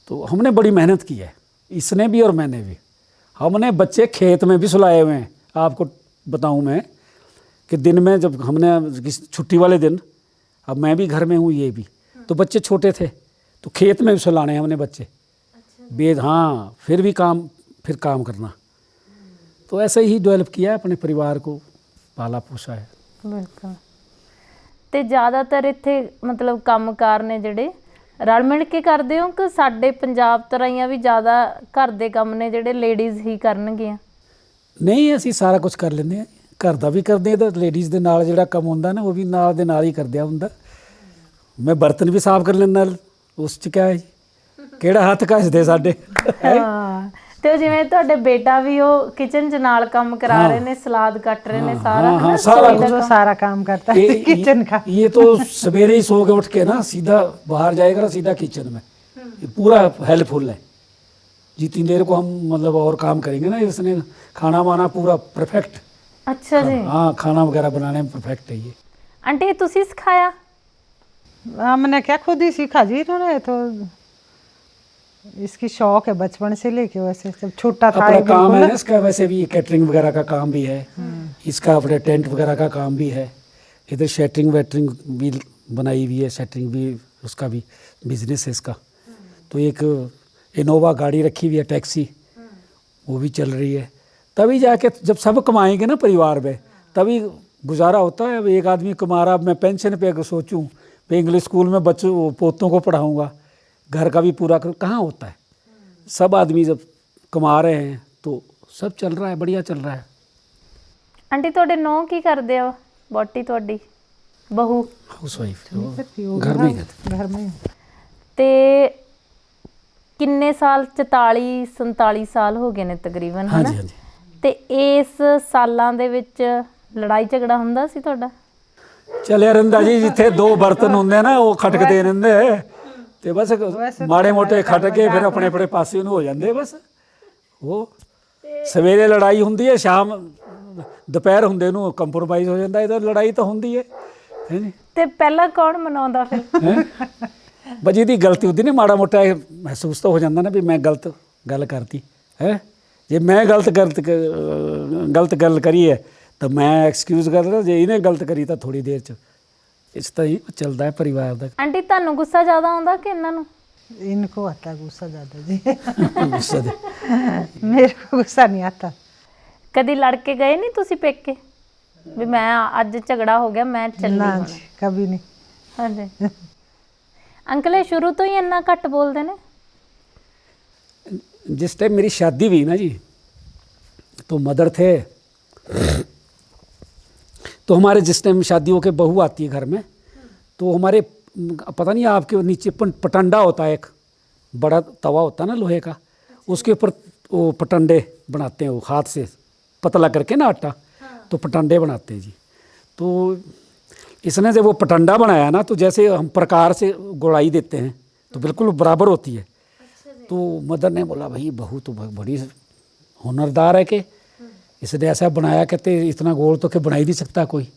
तो हमने बड़ी मेहनत की है, इसने भी और मैंने भी। हमने बच्चे खेत में भी सुलाए हुए हैं। आपको बताऊं मैं कि दिन में जब हमने छुट्टी वाले दिन, अब मैं भी घर में हूँ, ये भी, तो बच्चे छोटे थे तो खेत में भी सुलाने हमने बच्चे। बेद हाँ, फिर भी काम करना। तो ऐसे ही डेवलप किया है, अपने परिवार को पाला पोसा है। ਬਿਲਕੁਲ। ਤੇ ਜ਼ਿਆਦਾਤਰ ਇੱਥੇ ਮਤਲਬ ਕੰਮਕਾਰ ਨੇ ਜਿਹੜੇ ਰਲ ਮਿਲ ਕੇ ਕਰਦੇ ਹੋ ਕਿ ਸਾਡੇ ਪੰਜਾਬ ਤਰ੍ਹਾਂ ਵੀ ਜ਼ਿਆਦਾ ਘਰ ਦੇ ਕੰਮ ਨੇ ਜਿਹੜੇ ਲੇਡੀਜ਼ ਹੀ ਕਰਨਗੀਆਂ? ਨਹੀਂ, ਅਸੀਂ ਸਾਰਾ ਕੁਝ ਕਰ ਲੈਂਦੇ ਹਾਂ। ਘਰ ਦਾ ਵੀ ਕਰਦੇ ਹਾਂ, ਤਾਂ ਲੇਡੀਜ਼ ਦੇ ਨਾਲ ਜਿਹੜਾ ਕੰਮ ਹੁੰਦਾ ਨਾ ਉਹ ਵੀ ਨਾਲ ਦੇ ਨਾਲ ਹੀ ਕਰਦਿਆ ਹੁੰਦਾ। ਮੈਂ ਬਰਤਨ ਵੀ ਸਾਫ਼ ਕਰ ਲੈਂਦਾ, ਉਸ 'ਚ ਕਿਆ ਹੈ ਜੀ, ਕਿਹੜਾ ਹੱਥ ਘਸਦੇ ਸਾਡੇ। हाँ, ਤੇ ਉਹ ਜਿਵੇਂ ਤੁਹਾਡੇ ਬੇਟਾ ਵੀ ਉਹ ਕਿਚਨ 'ਚ ਨਾਲ ਕੰਮ ਕਰਾ ਰਹੇ ਨੇ, ਸਲਾਦ ਕੱਟ ਰਹੇ ਨੇ, ਸਾਰਾ हाँ, ਹਨਾ, सारा रसोई कुछ। का वो सारा काम करता है किचन का। ये तो सवेरे ही सो के उठ के ना सीधा बाहर जाएगा ना, सीधा किचन में। ये पूरा हेल्पफुल है जितनी देर को हम मतलब और काम करेंगे ना, इसने खाना वाना पूरा परफेक्ट। अच्छा जी। हाँ, खाना वगैरह बनाने में परफेक्ट है ये। आंटी ये ਤੁਸੀਂ ਸਿਖਾਇਆ? हमने क्या खुद ही सीखा जी, इन्होंने तो इसकी शौक है बचपन से लेके, वैसे जब छोटा था अपना ये काम है बिल्कुल। ना इसका, वैसे भी कैटरिंग वगैरह का काम भी है इसका, अपने टेंट वगैरह का काम भी है। इधर शैटरिंग वैटरिंग भी बनाई हुई है, शैटरिंग भी उसका भी बिजनेस है इसका। तो एक इनोवा गाड़ी रखी हुई है, टैक्सी, वो भी चल रही है। तभी जाके जब सब कमाएंगे ना परिवार में, तभी गुजारा होता है। अब एक आदमी कमा रहा, मैं पेंशन पे अगर सोचूं मैं इंग्लिश स्कूल में बच्चों पोतों को पढ़ाऊंगा, घर का भी पूरा करूँ, कहाँ होता है। सब आदमी जब कमा रहे हैं तो सब चल रहा है, बढ़िया चल रहा है। ਆਂਟੀ ਤੁਹਾਡੇ ਨੌਂ ਕੀ ਕਰਦੇ ਆ? ਬੋਟੀ ਤੁਹਾਡੀ ਬਹੂ हाउस वाइफ करती हो, घर में ही रहती। घर में। ਤੇ ਕਿੰਨੇ ਸਾਲ? 44-47 ਸਾਲ ਹੋ ਗਏ ਨੇ ਤਕਰੀਬਨ, हाँ ਹਨਾ? जी, हाँ जी। ਤੇ ਇਸ ਸਾਲਾਂ ਦੇ ਵਿੱਚ ਲੜਾਈ ਝਗੜਾ ਹੁੰਦਾ ਸੀ ਤੁਹਾਡਾ? ਚੱਲਿਆ ਰਹਿੰਦਾ ਜੀ, ਜਿੱਥੇ 2 ਬਰਤਨ ਹੁੰਦੇ ਨਾ ਉਹ ਖਟਕਦੇ ਰਹਿੰਦੇ ਤੇ ਬਸ ਮਾੜੇ ਮੋਟੇ ਖਟ ਕੇ ਫਿਰ ਆਪਣੇ ਆਪਣੇ ਪਾਸੇ ਨੂੰ ਹੋ ਜਾਂਦੇ ਬਸ। ਉਹ ਸਵੇਰੇ ਲੜਾਈ ਹੁੰਦੀ ਹੈ, ਸ਼ਾਮ ਦੁਪਹਿਰ ਹੁੰਦੇ ਨੂੰ ਕੰਪਰੋਮਾਈਜ਼ ਹੋ ਜਾਂਦਾ। ਇਹਦਾ ਲੜਾਈ ਤਾਂ ਹੁੰਦੀ ਹੈ ਜੀ। ਤੇ ਪਹਿਲਾਂ ਕੌਣ ਮਨਾਉਂਦਾ ਫਿਰ? ਬਸ ਜਿਹਦੀ ਗਲਤੀ ਹੁੰਦੀ ਨਾ, ਮਾੜਾ ਮੋਟਾ ਇਹ ਮਹਿਸੂਸ ਤਾਂ ਹੋ ਜਾਂਦਾ ਨਾ ਵੀ ਮੈਂ ਗਲਤ ਗੱਲ ਕਰਤੀ ਹੈ। ਜੇ ਮੈਂ ਗਲਤ ਗੱਲ ਕਰੀ ਹੈ ਤਾਂ ਮੈਂ ਐਕਸਕਿਊਜ਼ ਕਰਦਾ, ਜੇ ਇਹਨੇ ਗਲਤ ਕਰੀ ਤਾਂ ਥੋੜੀ ਦੇਰ 'ਚ। ਇਸ ਤਰ੍ਹਾਂ ਹੀ ਚੱਲਦਾ ਹੈ ਪਰਿਵਾਰ ਦਾ। ਆਂਟੀ ਤੁਹਾਨੂੰ ਗੁੱਸਾ ਜ਼ਿਆਦਾ ਆਉਂਦਾ ਕਿ ਇਹਨਾਂ ਨੂੰ? इनको आता है गुस्सा ज़्यादा जी। ਗੁੱਸਾ ਦੇ मेरे को गुस्सा नहीं आता। ਕਦੀ ਲੜ ਕੇ ਗਏ ਨਹੀਂ ਤੁਸੀਂ ਪੇਕੇ ਵੀ ਮੈਂ ਅੱਜ ਝਗੜਾ ਹੋ ਗਿਆ ਮੈਂ ਚੱਲੀ ना ਹੁਣ? जी, कभी नहीं। ਹਾਂਜੀ। ਅੰਕਲ ਇਹ ਸ਼ੁਰੂ ਤੋਂ ਹੀ ਇੰਨਾ ਘੱਟ ਬੋਲਦੇ ਨੇ? जिस टाइम मेरी शादी हुई ना जी, तो मदर थे, तो हमारे जिस टाइम शादी होके बहू आती है घर में, तो हमारे पता नहीं आपके नीचे पटंडा होता है, एक बड़ा तवा होता है ना लोहे का, उसके ऊपर वो पटंडे बनाते हैं, वो हाथ से पतला करके ना आटा, तो पटंडे बनाते हैं जी। तो इसने जब वो पटंडा बनाया ना, तो जैसे हम प्रकार से गुड़ाई देते हैं तो बिल्कुल बराबर होती है। तो मदर ने बोला भाई बहू तो बड़ी हुनरदार है, कि इसने ऐसा बनाया, कहते इतना गोल तो के बना ही नहीं सकता कोई।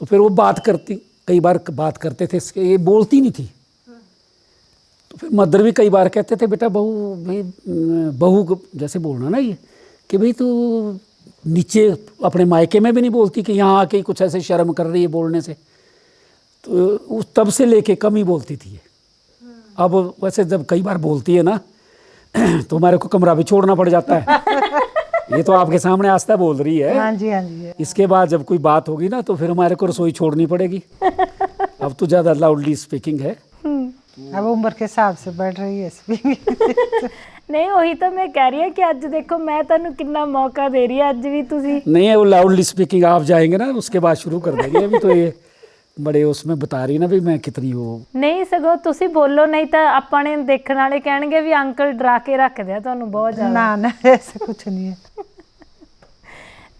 तो फिर वो कई बार बात करते थे इसके, ये बोलती नहीं थी। तो फिर मदर भी कई बार कहते थे बेटा बहू जैसे बोलना ना ये, कि भाई तू नीचे अपने मायके में भी नहीं बोलती, कि यहाँ आके कुछ ऐसे शर्म कर रही है बोलने से। तो उस तब से लेके कम ही बोलती थी ये। अब वैसे जब कई बार बोलती है ना तो हमारे को कमरा भी छोड़ना पड़ जाता है। ये तो आपके सामने आस्था बोल रही है। हाँ जी, हाँ जी। इसके बाद जब कोई बात होगी ना तो फिर हमारे को रसोई छोड़नी पड़ेगी। अब तो ज़्यादा लाउडली स्पीकिंग है। अब उम्र के हिसाब से बढ़ रही है स्पीकिंग। ਨਹੀਂ ਉਹੀ ਤਾਂ ਮੈਂ ਕਹਿ ਰਹੀ ਹਾਂ कि ਅੱਜ देखो मैं ਤੁਹਾਨੂੰ कितना मौका दे रही है, ਅੱਜ भी ਤੁਸੀਂ नहीं है वो लाउडली स्पीकिंग। आप जाएंगे ना उसके बाद शुरू कर देंगे। अभी तो ये बड़े उसमें बता रही ना भी मैं कितनी वो। ਨਹੀਂ ਸਗੋਂ ਤੁਸੀਂ ਬੋਲੋ, ਨਹੀਂ ਤਾਂ ਆਪਾਂ ਨੇ ਦੇਖਣ ਵਾਲੇ ਕਹਿਣਗੇ ਵੀ ਅੰਕਲ ਡਰਾ ਕੇ ਰੱਖਦੇ ਆ ਤੁਹਾਨੂੰ ਬਹੁਤ ਜ਼ਿਆਦਾ। ना ना ऐसा कुछ नहीं है।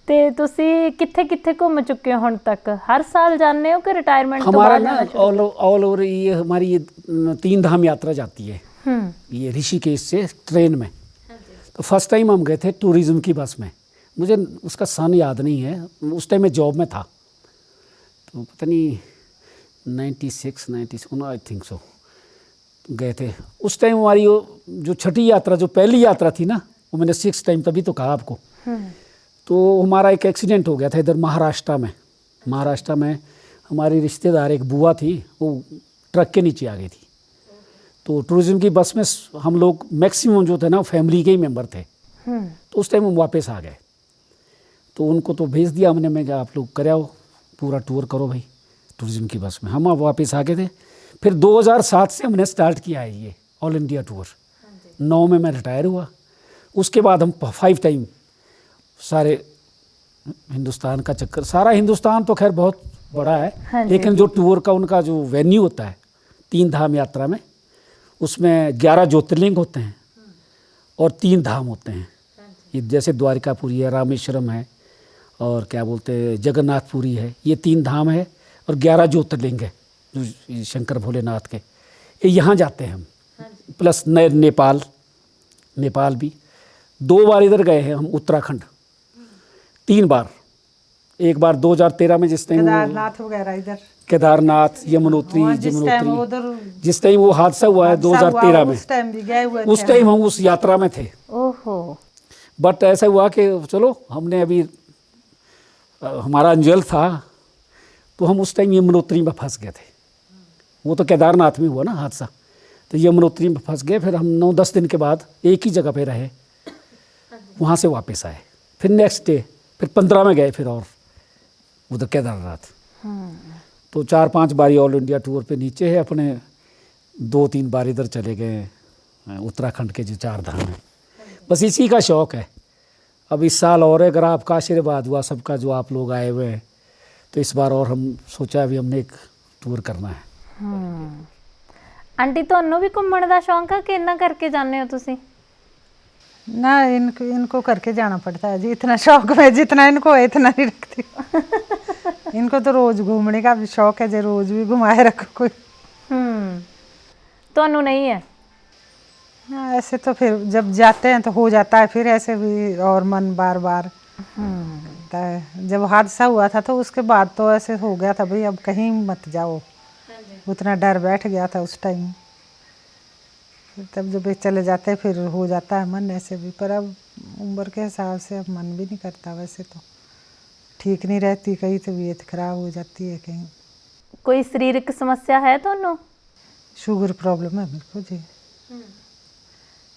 ਤੇ ਤੁਸੀਂ ਕਿੱਥੇ ਕਿੱਥੇ ਘੁੰਮ ਚੁੱਕੇ ਹੋ ਹੁਣ ਤੱਕ? ਹਰ ਸਾਲ ਜਾਂਦੇ ਹੋ ਕਿ ਰਿਟਾਇਰमेंट ਤੋਂ हमारा ਬਾਅਦ ना जाना शुरू? ऑल ओवर ये हमारी ये 3 धाम यात्रा जाती है ये ऋषिकेश से ट्रेन में। तो फर्स्ट टाइम हम गए थे टूरिज़्म की बस में। मुझे उसका सन याद नहीं है, उस टाइम मैं जॉब में था। तो पता नहीं 96 आई थिंक सो गए थे। उस टाइम हमारी वो जो छठी यात्रा, जो पहली यात्रा थी ना, वो मैंने 6 टाइम तभी तो कहा आपको। तो हमारा एक एक्सीडेंट हो गया था इधर महाराष्ट्र में। हमारी रिश्तेदार एक बुआ थी, वो ट्रक के नीचे आ गई थी। तो टूरिज़्म की बस में हम लोग मैक्सिमम जो थे ना फैमिली के ही मेंबर थे। तो उस टाइम हम वापस आ गए। तो उनको तो भेज दिया हमने, मैं कहा आप लोग कर आओ, पूरा टूर करो भाई टूरिज़्म की बस में। हम अब वापस आ गए थे। फिर 2007 से हमने स्टार्ट किया है ये ऑल इंडिया टूर। 9 में मैं रिटायर हुआ। उसके बाद हम 5 टाइम सारे हिंदुस्तान का चक्कर। सारा हिंदुस्तान तो खैर बहुत बड़ा है, लेकिन जो टूर का उनका जो वेन्यू होता है 3 धाम यात्रा में, उसमें 11 ज्योतिर्लिंग होते हैं और 3 धाम होते हैं। ये जैसे द्वारिकापुरी है, रामेश्वरम है, और क्या बोलते हैं जगन्नाथपुरी है। ये 3 धाम है और 11 ज्योतिर्लिंग है जो शंकर भोलेनाथ के। ये यहाँ जाते हैं हम, प्लस नेपाल भी 2 बार इधर गए हैं हम। उत्तराखंड 3 बार। एक बार 2013 में जिस टाइम केदारनाथ वगैरह इधर, केदारनाथ, यमुनोत्री, उधर जिस टाइम वो हादसा हुआ है 2013 में, उस टाइम भी गए हुए थे। उस टाइम हम उस यात्रा में थे। ओहो। बट ऐसा हुआ कि चलो हमने अभी हमारा अंजल था, तो हम उस टाइम यमुनोत्री में फंस गए थे। वो तो केदारनाथ में हुआ ना हादसा, तो यमुनोत्री में फंस गए। फिर हम 9-10 दिन के बाद एक ही जगह पे रहे, वहाँ से वापस आए। फिर नेक्स्ट डे फिर 15 में गए, फिर और उधर केदारनाथ। तो 4-5 बारी ऑल इंडिया टूर पे नीचे है अपने। 2-3 बार इधर चले गए उत्तराखंड के जो 4 धाम हैं। बस इसी का शौक़ है। अब इस साल और अगर आपका आशीर्वाद हुआ सबका, जो आप लोग आए हुए हैं, तो इस बार और हम सोचा अभी हमने एक टूर करना है। आंटी ਤੁਹਾਨੂੰ ਵੀ ਘੁੰਮਣ ਦਾ ਸ਼ੌਂਕ ਹੈ ਕਿ ਇੰਨਾ ਕਰਕੇ ਜਾਂਦੇ ਹੋ ਤੁਸੀਂ? ना इनको करके जाना पड़ता है जी। इतना शौक है जितना इनको है इतना नहीं रखती। इनको तो रोज घूमने का भी शौक है, जो रोज भी घुमाए रखो कोई। ਤੁਹਾਨੂੰ नहीं है? हाँ, ऐसे तो फिर जब जाते हैं तो हो जाता है, फिर ऐसे भी और मन बार बार होता है। जब हादसा हुआ था तो उसके बाद तो ऐसे हो गया था भाई अब कहीं मत जाओ, उतना डर बैठ गया था उस टाइम। तब जब चले जाते हैं फिर हो जाता है मन ऐसे भी। पर अब उम्र के हिसाब से अब मन भी नहीं करता। वैसे तो ठीक नहीं रहती, कहीं तबीयत खराब हो जाती है कहीं। कोई शारीरिक समस्या है ਤੁਹਾਨੂੰ? शुगर प्रॉब्लम है मेरे को जी।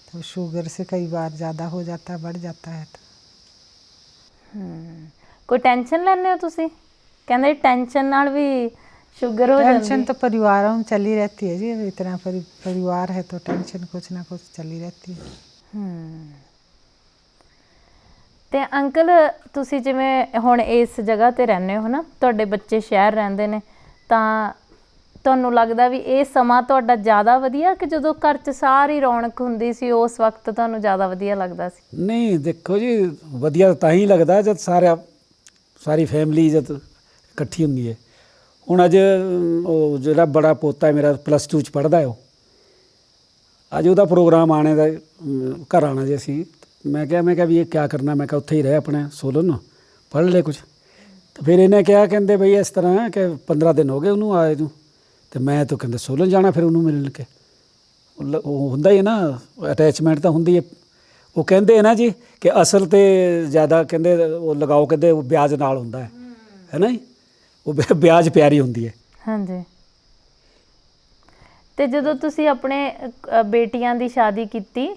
तो शुगर से कई बार ज़्यादा हो जाता है, बढ़ जाता है। तो ਕੋਈ ਟੈਨਸ਼ਨ ਲੈਂਦੇ ਹੋ ਤੁਸੀਂ? ਕਹਿੰਦੇ ਟੈਨਸ਼ਨ ਨਾਲ ਵੀ शुगर हो जाती टेंशन तो परिवारों में चली रहती है जी। इतना परिवार है तो टेंशन कुछ ना कुछ चली रहती है। ਤੇ ਅੰਕਲ ਤੁਸੀਂ ਜਿਵੇਂ ਹੁਣ ਇਸ ਜਗ੍ਹਾ ਤੇ ਰਹਿੰਦੇ ਹੋ ਨਾ, ਤੁਹਾਡੇ ਬੱਚੇ ਸ਼ਹਿਰ ਰਹਿੰਦੇ ਨੇ, ਤਾਂ ਤੁਹਾਨੂੰ ਲੱਗਦਾ ਵੀ ਇਹ ਸਮਾਂ ਤੁਹਾਡਾ ਜ਼ਿਆਦਾ ਵਧੀਆ ਕਿ ਜਦੋਂ ਘਰ 'ਚ ਸਾਰੀ ਰੌਣਕ ਹੁੰਦੀ ਸੀ ਉਸ ਵਕਤ ਤੁਹਾਨੂੰ ਜ਼ਿਆਦਾ ਵਧੀਆ ਲੱਗਦਾ ਸੀ? नहीं देखो जी, वधिया तां ही लगदा जद सारी फैमिली जद इकट्ठी हुंदी है। ਹੁਣ ਅੱਜ ਉਹ ਜਿਹੜਾ ਬੜਾ ਪੋਤਾ ਹੈ ਮੇਰਾ +2 ਚ ਪੜ੍ਹਦਾ ਹੈ, ਉਹ ਅੱਜ ਉਹਦਾ ਪ੍ਰੋਗਰਾਮ ਆਣੇ ਦਾ ਘਰ ਆਉਣਾ ਜੇ ਅਸੀਂ। ਮੈਂ ਕਿਹਾ ਵੀ ਇਹ ਕਿਆ ਕਰਨਾ, ਮੈਂ ਕਿਹਾ ਉੱਥੇ ਹੀ ਰਹਿ ਆਪਣੇ ਸੋਲਨ ਪੜ੍ਹ ਲੈ ਕੁਛ। ਤਾਂ ਫਿਰ ਇਹਨੇ ਕਿਹਾ, ਕਹਿੰਦੇ ਬਈ ਇਸ ਤਰ੍ਹਾਂ ਕਿ 15 ਦਿਨ ਹੋ ਗਏ ਉਹਨੂੰ ਆਏ ਨੂੰ, ਅਤੇ ਮੈਂ ਤਾਂ ਕਹਿੰਦੇ ਸੋਲਨ ਜਾਣਾ ਫਿਰ ਉਹਨੂੰ ਮਿਲਣ ਕੇ। ਉਹ ਹੁੰਦਾ ਹੀ ਹੈ ਨਾ, ਅਟੈਚਮੈਂਟ ਤਾਂ ਹੁੰਦੀ ਹੈ। ਉਹ ਕਹਿੰਦੇ ਹੈ ਨਾ ਜੀ ਕਿ ਅਸਲ ਤੇ ਜ਼ਿਆਦਾ ਕਹਿੰਦੇ ਉਹ ਲਗਾਓ, ਕਹਿੰਦੇ ਉਹ ਵਿਆਜ ਨਾਲ ਹੁੰਦਾ ਹੈ ਨਾ ਜੀ, ਉਹ ਵਿਆਜ ਪਿਆਰੀ ਹੁੰਦੀ ਹੈ। ਹਾਂਜੀ। ਤੇ ਜਦੋਂ ਤੁਸੀਂ ਆਪਣੇ ਬੇਟੀਆਂ ਦੀ ਸ਼ਾਦੀ ਕੀਤੀ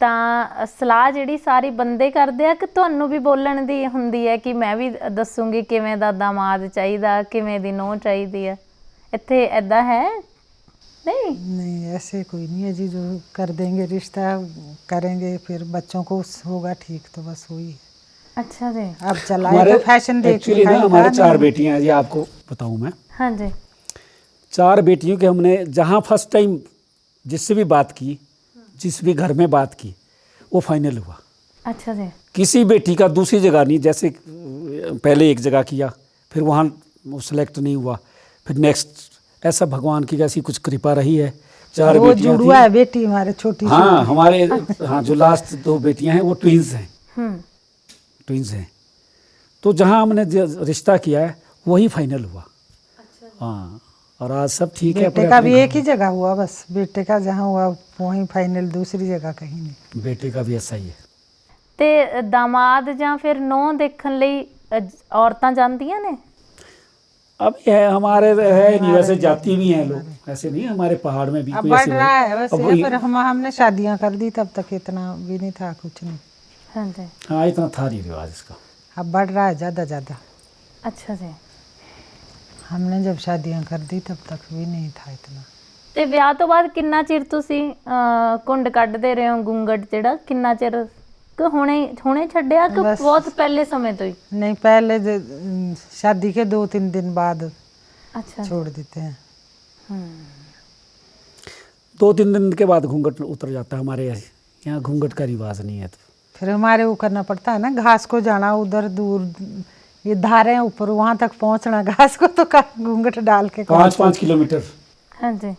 ਤਾਂ ਸਲਾਹ ਜਿਹੜੀ ਸਾਰੀ ਬੰਦੇ ਕਰਦੇ ਆ ਕਿ ਤੁਹਾਨੂੰ ਵੀ ਬੋਲਣ ਦੀ ਹੁੰਦੀ ਹੈ ਕਿ ਮੈਂ ਵੀ ਦੱਸੂਗੀ ਕਿਵੇਂ ਦਾ ਦਾਮਾਦ ਚਾਹੀਦਾ, ਕਿਵੇਂ ਦੀ ਨੂੰਹ ਚਾਹੀਦੀ ਹੈ? ਇੱਥੇ ਐਦਾਂ ਹੈ? नहीं ऐसे कोई नहीं है जी, जो कर देंगे रिश्ता करेंगे, फिर बच्चों को होगा ठीक तो बस वही है। अच्छा जी। अब चलाए तो फैशन देख एक्चुअली ना हमारे 4 बेटियां हैं जी, आपको बताऊं मैं। हाँ जी। 4 बेटियों के हमने जहाँ फर्स्ट टाइम जिससे भी बात की, जिस भी घर में बात की, वो फाइनल हुआ। अच्छा जी। किसी बेटी का दूसरी जगह नहीं, जैसे पहले एक जगह किया, फिर वहाँ वो सिलेक्ट नहीं हुआ, फिर नेक्स्ट, ऐसा भगवान की कैसी कुछ कृपा रही है। 4 वो बेटियां जुड़वा है बेटी हमारे छोटी। हाँ हमारे, हाँ जो लास्ट 2 बेटियां हैं वो ट्विंस हैं। ट्विंस हैं। तो जहाँ हमने रिश्ता किया है वही फाइनल हुआ। हाँ, और आज सब ठीक है। बेटे का भी एक ही जगह हुआ, बस बेटे का जहाँ हुआ वहीं फाइनल, दूसरी जगह कहीं नहीं। बेटे का भी ऐसा ही है। ਤੇ ਦਾਮਾਦ ਜਾਂ ਫਿਰ ਨੂੰਹ ਦੇਖਣ ਲਈ ਔਰਤਾਂ ਜਾਂਦੀਆਂ ਨੇ? अब ये है हमारे है नहीं, वैसे जाती भी हैं लोग, ऐसे नहीं, हमारे पहाड़ में भी अब कोई बढ़ ऐसी रहा है वैसे, अब वही- पर हमने शादियां कर दी तब तक इतना भी नहीं था, कुछ नहीं। हाँ जी। हाँ इतना था नहीं रिवाज इसका। अब बढ़ रहा है ज़्यादा। अच्छा जी। हमने जब शादियां कर दी तब तक भी नहीं था इतना। ਤੇ ਵਿਆਹ ਤੋਂ ਬਾਅਦ ਕਿੰਨਾ ਚਿਰ ਤੁਸੀਂ ਕੁੰਡ ਕੱਢਦੇ ਰਹੇ ਹੋ, ਗੁੰਗਟ ਜਿਹੜਾ ਕਿੰਨਾ ਚਿਰ, ਕਿ ਹੁਣੇ ਛੱਡਿਆ ਕਿ बस। ਬਹੁਤ ਪਹਿਲੇ ਸਮੇਂ ਤੋਂ ਹੀ? नहीं, पहले शादी के 2-3 दिन बाद अच्छा। छोड़ देते हैं। 2-3 दिन के बाद घूंघट उतर जाता है हमारे यहाँ घूंघट का रिवाज नहीं है। तो फिर हमारे वो करना पड़ता है ना, घास को जाना उधर दूर, ये धारे हैं ऊपर, वहां तक पहुंचना घास को, तो घूंघट डाल के 5-5 किलोमीटर, हाँ जी।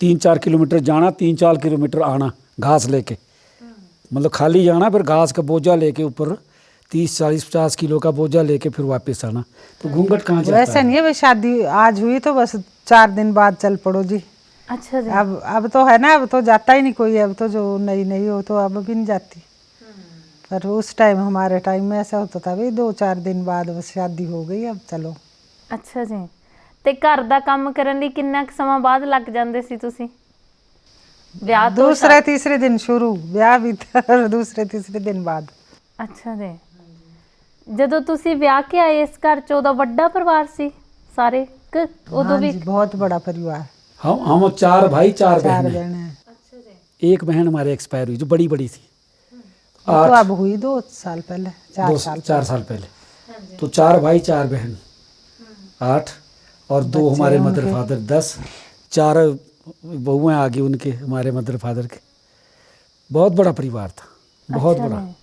3-4 किलोमीटर जाना, 3-4 किलोमीटर आना घास लेके, मतलब खाली जाना, फिर घास का बोझा लेके ऊपर 30-40-50 किलो का बोझा लेके फिर वापस आना। तो घूंघट कहाँ जाता वैसे है? नहीं है भाई, शादी आज हुई तो बस 4 दिन बाद चल पड़ो जी। अच्छा जी। अब तो है ना, अब तो जाता ही नहीं कोई, अब तो जो नई हो तो अब भी नहीं जाती। पर उस टाइम, हमारे टाइम में ऐसा होता था भाई 2-4 दिन बाद बस शादी हो गई, अब चलो। ਅੱਛਾ ਜੀ। ਤੇ ਘਰ ਦਾ ਕੰਮ ਕਰਨ ਲਈ ਕਿੰਨਾ ਕੁ ਸਮਾਂ ਬਾਅਦ ਲੱਗ ਜਾਂਦੇ ਸੀ ਤੁਸੀਂ? ਵਿਆਹ ਤੋਂ दूसरे तीसरे दिन शुरू, ब्याह भी था दूसरे तीसरे दिन बाद। ਅੱਛਾ ਜੀ। ਜਦੋਂ ਤੁਸੀਂ ਵਿਆਹ ਕੇ ਆਏ ਇਸ ਘਰ 'ਚ ਉਦੋਂ ਵੱਡਾ ਪਰਿਵਾਰ ਸੀ ਸਾਰੇ ਕਿ ਉਦੋਂ हाँ ਵੀ? जी, बहुत बड़ा परिवार, हम 4 भाई 4 4 बहन हैं। बहन है। ਅੱਛਾ ਜੀ। एक बहन हमारे एक्सपायर हुई जो बड़ी थी, तो अब हुई 2 साल पहले, 4 साल 4 साल पहले। तो 4 भाई 4 बहन, 8, और 2 हमारे मदर फादर, 10, 4 बहुएं आ गई उनके, हमारे मदर फादर के। बहुत बड़ा परिवार था, बहुत ਅੱਛਾ बड़ा। ਜੀ।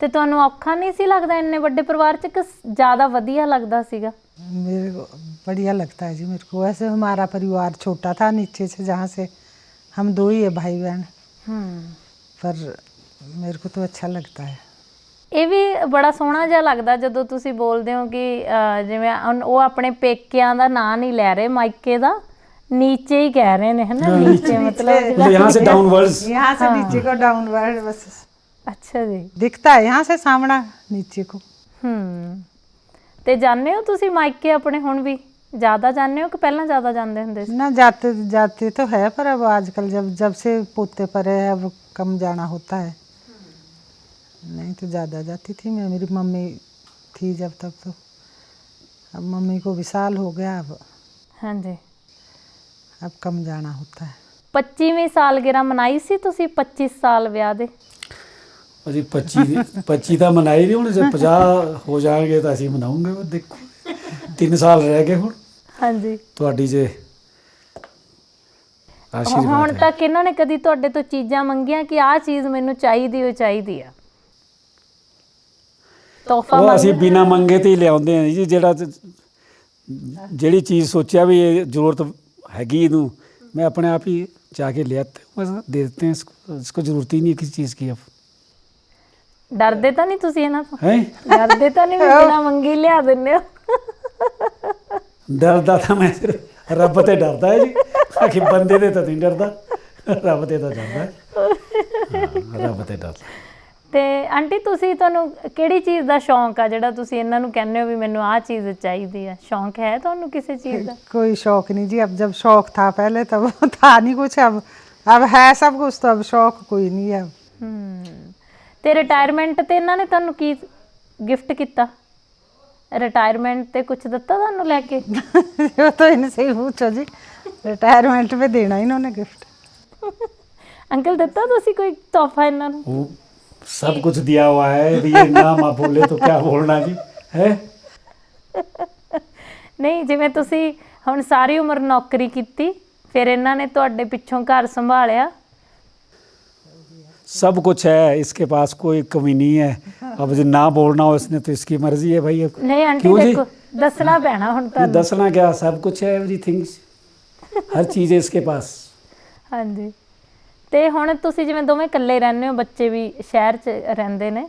ਤੇ ਤੁਹਾਨੂੰ ਔਖਾ ਨਹੀਂ ਸੀ ਲੱਗਦਾ ਇੰਨੇ ਵੱਡੇ ਪਰਿਵਾਰ 'ਚ ਕਿ ਜ਼ਿਆਦਾ ਵਧੀਆ ਲੱਗਦਾ ਸੀਗਾ? मेरे को बढ़िया लगता है जी मेरे को। वैसे हमारा परिवार छोटा था नीचे से, जहाँ से हम 2 ही है भाई बहन, पर मेरे को तो अच्छा लगता है। ਇਹ ਵੀ ਬੜਾ ਸੋਹਣਾ ਜਿਹਾ ਲੱਗਦਾ ਜਦੋਂ ਤੁਸੀਂ ਬੋਲਦੇ ਹੋ ਕਿ ਜਿਵੇਂ ਉਹ ਆਪਣੇ ਪੇਕਿਆਂ ਦਾ ਨਾਂ ਨਹੀਂ ਲੈ ਰਹੇ, ਮਾਇਕੇ ਦਾ नीचे ही कह रहे हैं ना, नीचे मतलब तो यहाँ से डाउनवर्ड्स, यहाँ से नीचे को डाउनवर्ड बस। अच्छा जी। दिखता है यहाँ से सामना नीचे को। ਤੇ ਜਾਂਦੇ ਹੋ ਤੁਸੀਂ ਮਾਇਕੇ ਆਪਣੇ ਹੁਣ ਵੀ? ਜ਼ਿਆਦਾ ਜਾਂਦੇ ਹੋ ਕਿ ਪਹਿਲਾਂ ਜ਼ਿਆਦਾ ਜਾਂਦੇ ਹੁੰਦੇ ਸੀ? ना जाते तो है, पर अब आजकल जब से पोते परे है अब कम जाना होता है। नहीं तो ज़्यादा जाती थी मैं, मेरी मम्मी थी जब तक, तो अब मम्मी को भी साल हो गया, अब हाँ जी, अब कम जाना होता है। 25ਵੀਂ ਸਾਲਗਿਰਾ ਮਨਾਈ ਸੀ ਤੁਸੀਂ? 25 ਸਾਲ ਵਿਆਹ ਦੇ? ਅਸੀਂ 25 ਤਾਂ ਮਨਾਈ ਨਹੀਂ, ਹੁਣ ਜੇ 50 ਹੋ ਜਾਣਗੇ ਤਾਂ ਅਸੀਂ ਮਨਾਉਂਗੇ। ਦੇਖੋ 3 ਸਾਲ ਰਹਿ ਗਏ ਹੁਣ। ਹਾਂਜੀ। ਤੁਹਾਡੀ ਜੇ ਆਸ਼ੀਰਵਾਦ ਹੁਣ ਹੈ। ਤੱਕ ਇਹਨਾਂ ਨੇ ਕਦੀ ਤੁਹਾਡੇ ਤੋਂ ਚੀਜ਼ਾਂ ਮੰਗੀਆਂ ਕਿ ਆਹ ਚੀਜ਼ ਮੈਨੂੰ ਚਾਹੀਦੀ ਆ? ਤੋਹਫਾ ਉਹ ਅਸੀਂ ਬਿਨਾ ਮੰਗੇ ਤੇ ਹੀ ਲਿਆਉਂਦੇ ਹਾਂ ਜੀ, ਜਿਹੜਾ ਜਿਹੜੀ ਚੀਜ਼ ਸੋਚਿਆ ਵੀ ਇਹ ਜ਼रूरत हैगी ਇਹਨੂੰ मैं अपने आप ही जाके ले आते हैं, बस दे देते हैं इसको ज़रूरत ही नहीं है किसी चीज़ की अब। ਡਰਦੇ ਤਾਂ ਨਹੀਂ ਤੁਸੀਂ ਇਹਨਾਂ ਤੋਂ? हैं ਡਰਦੇ ਤਾਂ ਨਹੀਂ ਵੀ ਬਿਨਾਂ ਮੰਗੀ ਲਿਆ ਦਿੰਦੇ ਹੋ? डरदा था मैं सिर्फ रब ते डरदा है जी, बाकी बंदे ते तो नहीं डरदा, रब ते तो डरदा है। हाँ, रब ते डरदा। ਤੇ ਆਂਟੀ ਤੁਸੀਂ ਤੁਹਾਨੂੰ ਕਿਹੜੀ ਚੀਜ਼ ਦਾ ਸ਼ੌਂਕ ਆ ਜਿਹੜਾ ਤੁਸੀਂ ਇਹਨਾਂ ਨੂੰ ਕਹਿੰਦੇ ਹੋ ਵੀ ਮੈਨੂੰ ਆਹ ਚੀਜ਼ ਚਾਹੀਦੀ ਆ? ਸ਼ੌਂਕ ਹੈ ਤੁਹਾਨੂੰ ਕਿਸੇ ਚੀਜ਼ ਦਾ? कोई शौक नहीं जी, अब जब शौक था पहले तब था नहीं कुछ, अब है सब कुछ, तो अब शौक कोई नहीं है। ਤੇ ਰਿਟਾਇਰਮੈਂਟ ਤੇ ਇਹਨਾਂ ਨੇ ਤੁਹਾਨੂੰ ਕੀ ਗਿਫਟ ਕੀਤਾ? ਰਿਟਾਇਰਮੈਂਟ ਤੇ ਕੁਝ ਦਿੱਤਾ ਤੁਹਾਨੂੰ ਲੈ ਕੇ? वो तो इनसे ही पूछो जी, रिटायरमेंट में देना इन्होंने गिफ्ट। ਅੰਕਲ ਦਿੱਤਾ ਤੁਸੀਂ ਕੋਈ ਤੋਹਫਾ ਇਹਨਾਂ ਨੂੰ? वो सब कुछ दिया हुआ है, अभी ये नाम आप बोले तो क्या बोलना जी है। ਨਹੀਂ ਜਿਵੇਂ ਤੁਸੀਂ ਹੁਣ ਸਾਰੀ ਉਮਰ ਨੌਕਰੀ ਕੀਤੀ, ਫਿਰ ਇਹਨਾਂ ਨੇ ਤੁਹਾਡੇ ਪਿੱਛੋਂ ਘਰ ਸੰਭਾਲਿਆ। सब कुछ है इसके पास, कोई कमी नहीं है। अब जो ना बोलना हो इसने तो इसकी मर्जी है भाई। अब ਨਹੀਂ ਆਂਟੀ क्यों जी? ਦੇਖੋ ਦੱਸਣਾ ਪੈਣਾ ਹੁਣ ये ਤੁਹਾਨੂੰ। दसना क्या, सब कुछ है, एवरीथिंग, हर चीज़ है इसके पास। ਹਾਂਜੀ ਤੇ ਹੁਣ ਤੁਸੀਂ ਜਿਵੇਂ ਦੋਵੇਂ ਇਕੱਲੇ ਰਹਿੰਦੇ ਹੋ, ਬੱਚੇ ਵੀ ਸ਼ਹਿਰ 'ਚ ਰਹਿੰਦੇ ਨੇ,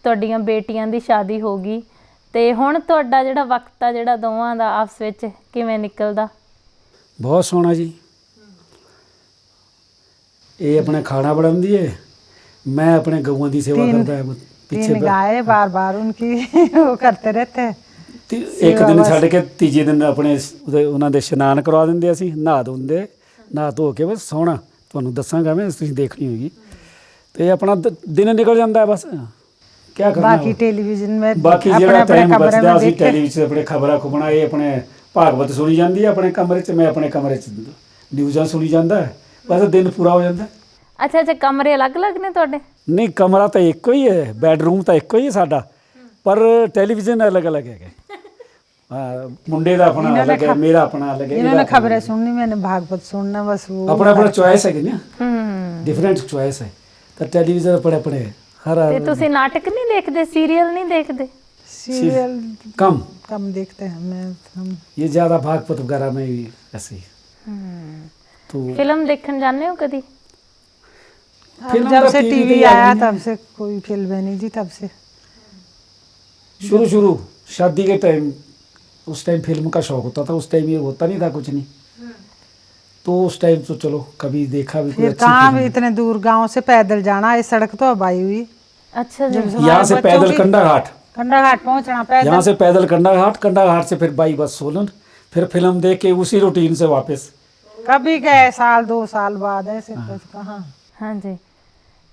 ਤੁਹਾਡੀਆਂ ਬੇਟੀਆਂ ਦੀ ਸ਼ਾਦੀ ਹੋ ਗਈ, ਤੇ ਹੁਣ ਤੁਹਾਡਾ ਜਿਹੜਾ ਵਕਤ ਆ ਜਿਹੜਾ ਦੋਵਾਂ ਦਾ ਆਪਸ ਵਿੱਚ ਕਿਵੇਂ ਨਿਕਲਦਾ? बहुत सोहना जी। ये अपने खाना बनाती है, मैं अपने गऊँ की सेवा करता है पीछे। तीन गाय बार बार उनकी वो करते रहते हैं। ਇੱਕ ਦਿਨ ਛੱਡ ਕੇ ਤੀਜੇ ਦਿਨ ਆਪਣੇ ਉਹਨਾਂ ਦੇ ਇਸ਼ਨਾਨ ਕਰਵਾ ਦਿੰਦੇ ਅਸੀਂ, ਨਹਾ ਧੋਂਦੇ, ਨਹਾ ਧੋ ਕੇ ਬਸ ਸੋਹਣਾ ਤੁਹਾਨੂੰ ਦੱਸਾਂਗਾ ਮੈਂ, ਤੁਸੀਂ ਦੇਖਣੀ ਹੋਗੀ। ਤੇ ਆਪਣਾ ਦਿਨ ਨਿਕਲ ਜਾਂਦਾ ਹੈ ਬਸ, ਕੀ ਕਰਨਾ। बाकी टेलीविजन में ਬਾਕੀ अपने ਜਿਹੜਾ अपने ਟਾਈਮ कमरे ਬਚਦਾ में ਅਸੀਂ देखे। ਟੈਲੀਵਿਜ਼ਨ ਆਪਣੇ ਖਬਰਾਂ ਖੁਬਰਾਂ, ਇਹ ਆਪਣੇ ਭਾਗਵਤ ਸੁਣੀ ਜਾਂਦੀ ਹੈ ਆਪਣੇ ਕਮਰੇ 'ਚ, ਮੈਂ ਆਪਣੇ ਕਮਰੇ 'ਚ ਨਿਊਜ਼ਾਂ ਸੁਣੀ ਜਾਂਦਾ ਹੈ, ਬਸ ਦਿਨ ਪੂਰਾ ਹੋ ਜਾਂਦਾ। ਅੱਛਾ ਅੱਛਾ, ਕਮਰੇ ਅਲੱਗ-ਅਲੱਗ ਨੇ ਤੁਹਾਡੇ? ਨਹੀਂ, ਕਮਰਾ ਤਾਂ ਇੱਕੋ ਹੀ ਹੈ, ਬੈਡਰੂਮ ਤਾਂ ਇੱਕੋ ਹੀ ਹੈ ਸਾਡਾ, ਪਰ ਟੈਲੀਵਿਜ਼ਨ ਅਲੱਗ-ਅਲੱਗ ਹੈਗੇ। हाँ, ਮੁੰਡੇ ਦਾ ਆਪਣਾ ਅਲੱਗ ਹੈ, ਮੇਰਾ ਆਪਣਾ ਅਲੱਗ ਹੈ। इन्होंने खबरें सुननी, मैंने भागवत सुनना, बस वो अपना अपना चॉइस है ना, डिफरेंट चॉइस है। तो टेलीविजन अपने अपने हर ਤੇ ਤੁਸੀਂ ਨਾਟਕ ਨਹੀਂ ਦੇਖਦੇ, ਸੀਰੀਅਲ ਨਹੀਂ ਦੇਖਦੇ? सीरियल कम कम देखते हैं हम। ये ज़्यादा भागवत वगैरह में ही ऐसे ही। तो ਫਿਲਮ ਦੇਖਣ ਜਾਂਦੇ ਹੋ ਕਦੀ? फिल्म जब का से TV टीवी पे आया आई तब से कोई फिल्म नहीं जी, तब से। शुरू शादी के टाइम, उस टाइम फिल्म का शौक होता था, उस टाइम ये होता नहीं था कुछ नहीं, तो उस टाइम तो चलो कभी देखा भी कोई फिर अच्छी कहाँ फिल्म। भी इतने दूर गांव से पैदल जाना, ये सड़क तो अब आई हुई। ਅੱਛਾ ਜੀ। यहाँ से पैदल कंडा घाट, कंडा घाट पहुंचना पैदल। यहाँ से पैदल कंडा घाट से फिर बाई बस सोलन, फिर फिल्म देख के उसी रूटीन से वापस। कभी गए साल 2 साल बाद ऐसे, कुछ कहाँ। ਹਾਂਜੀ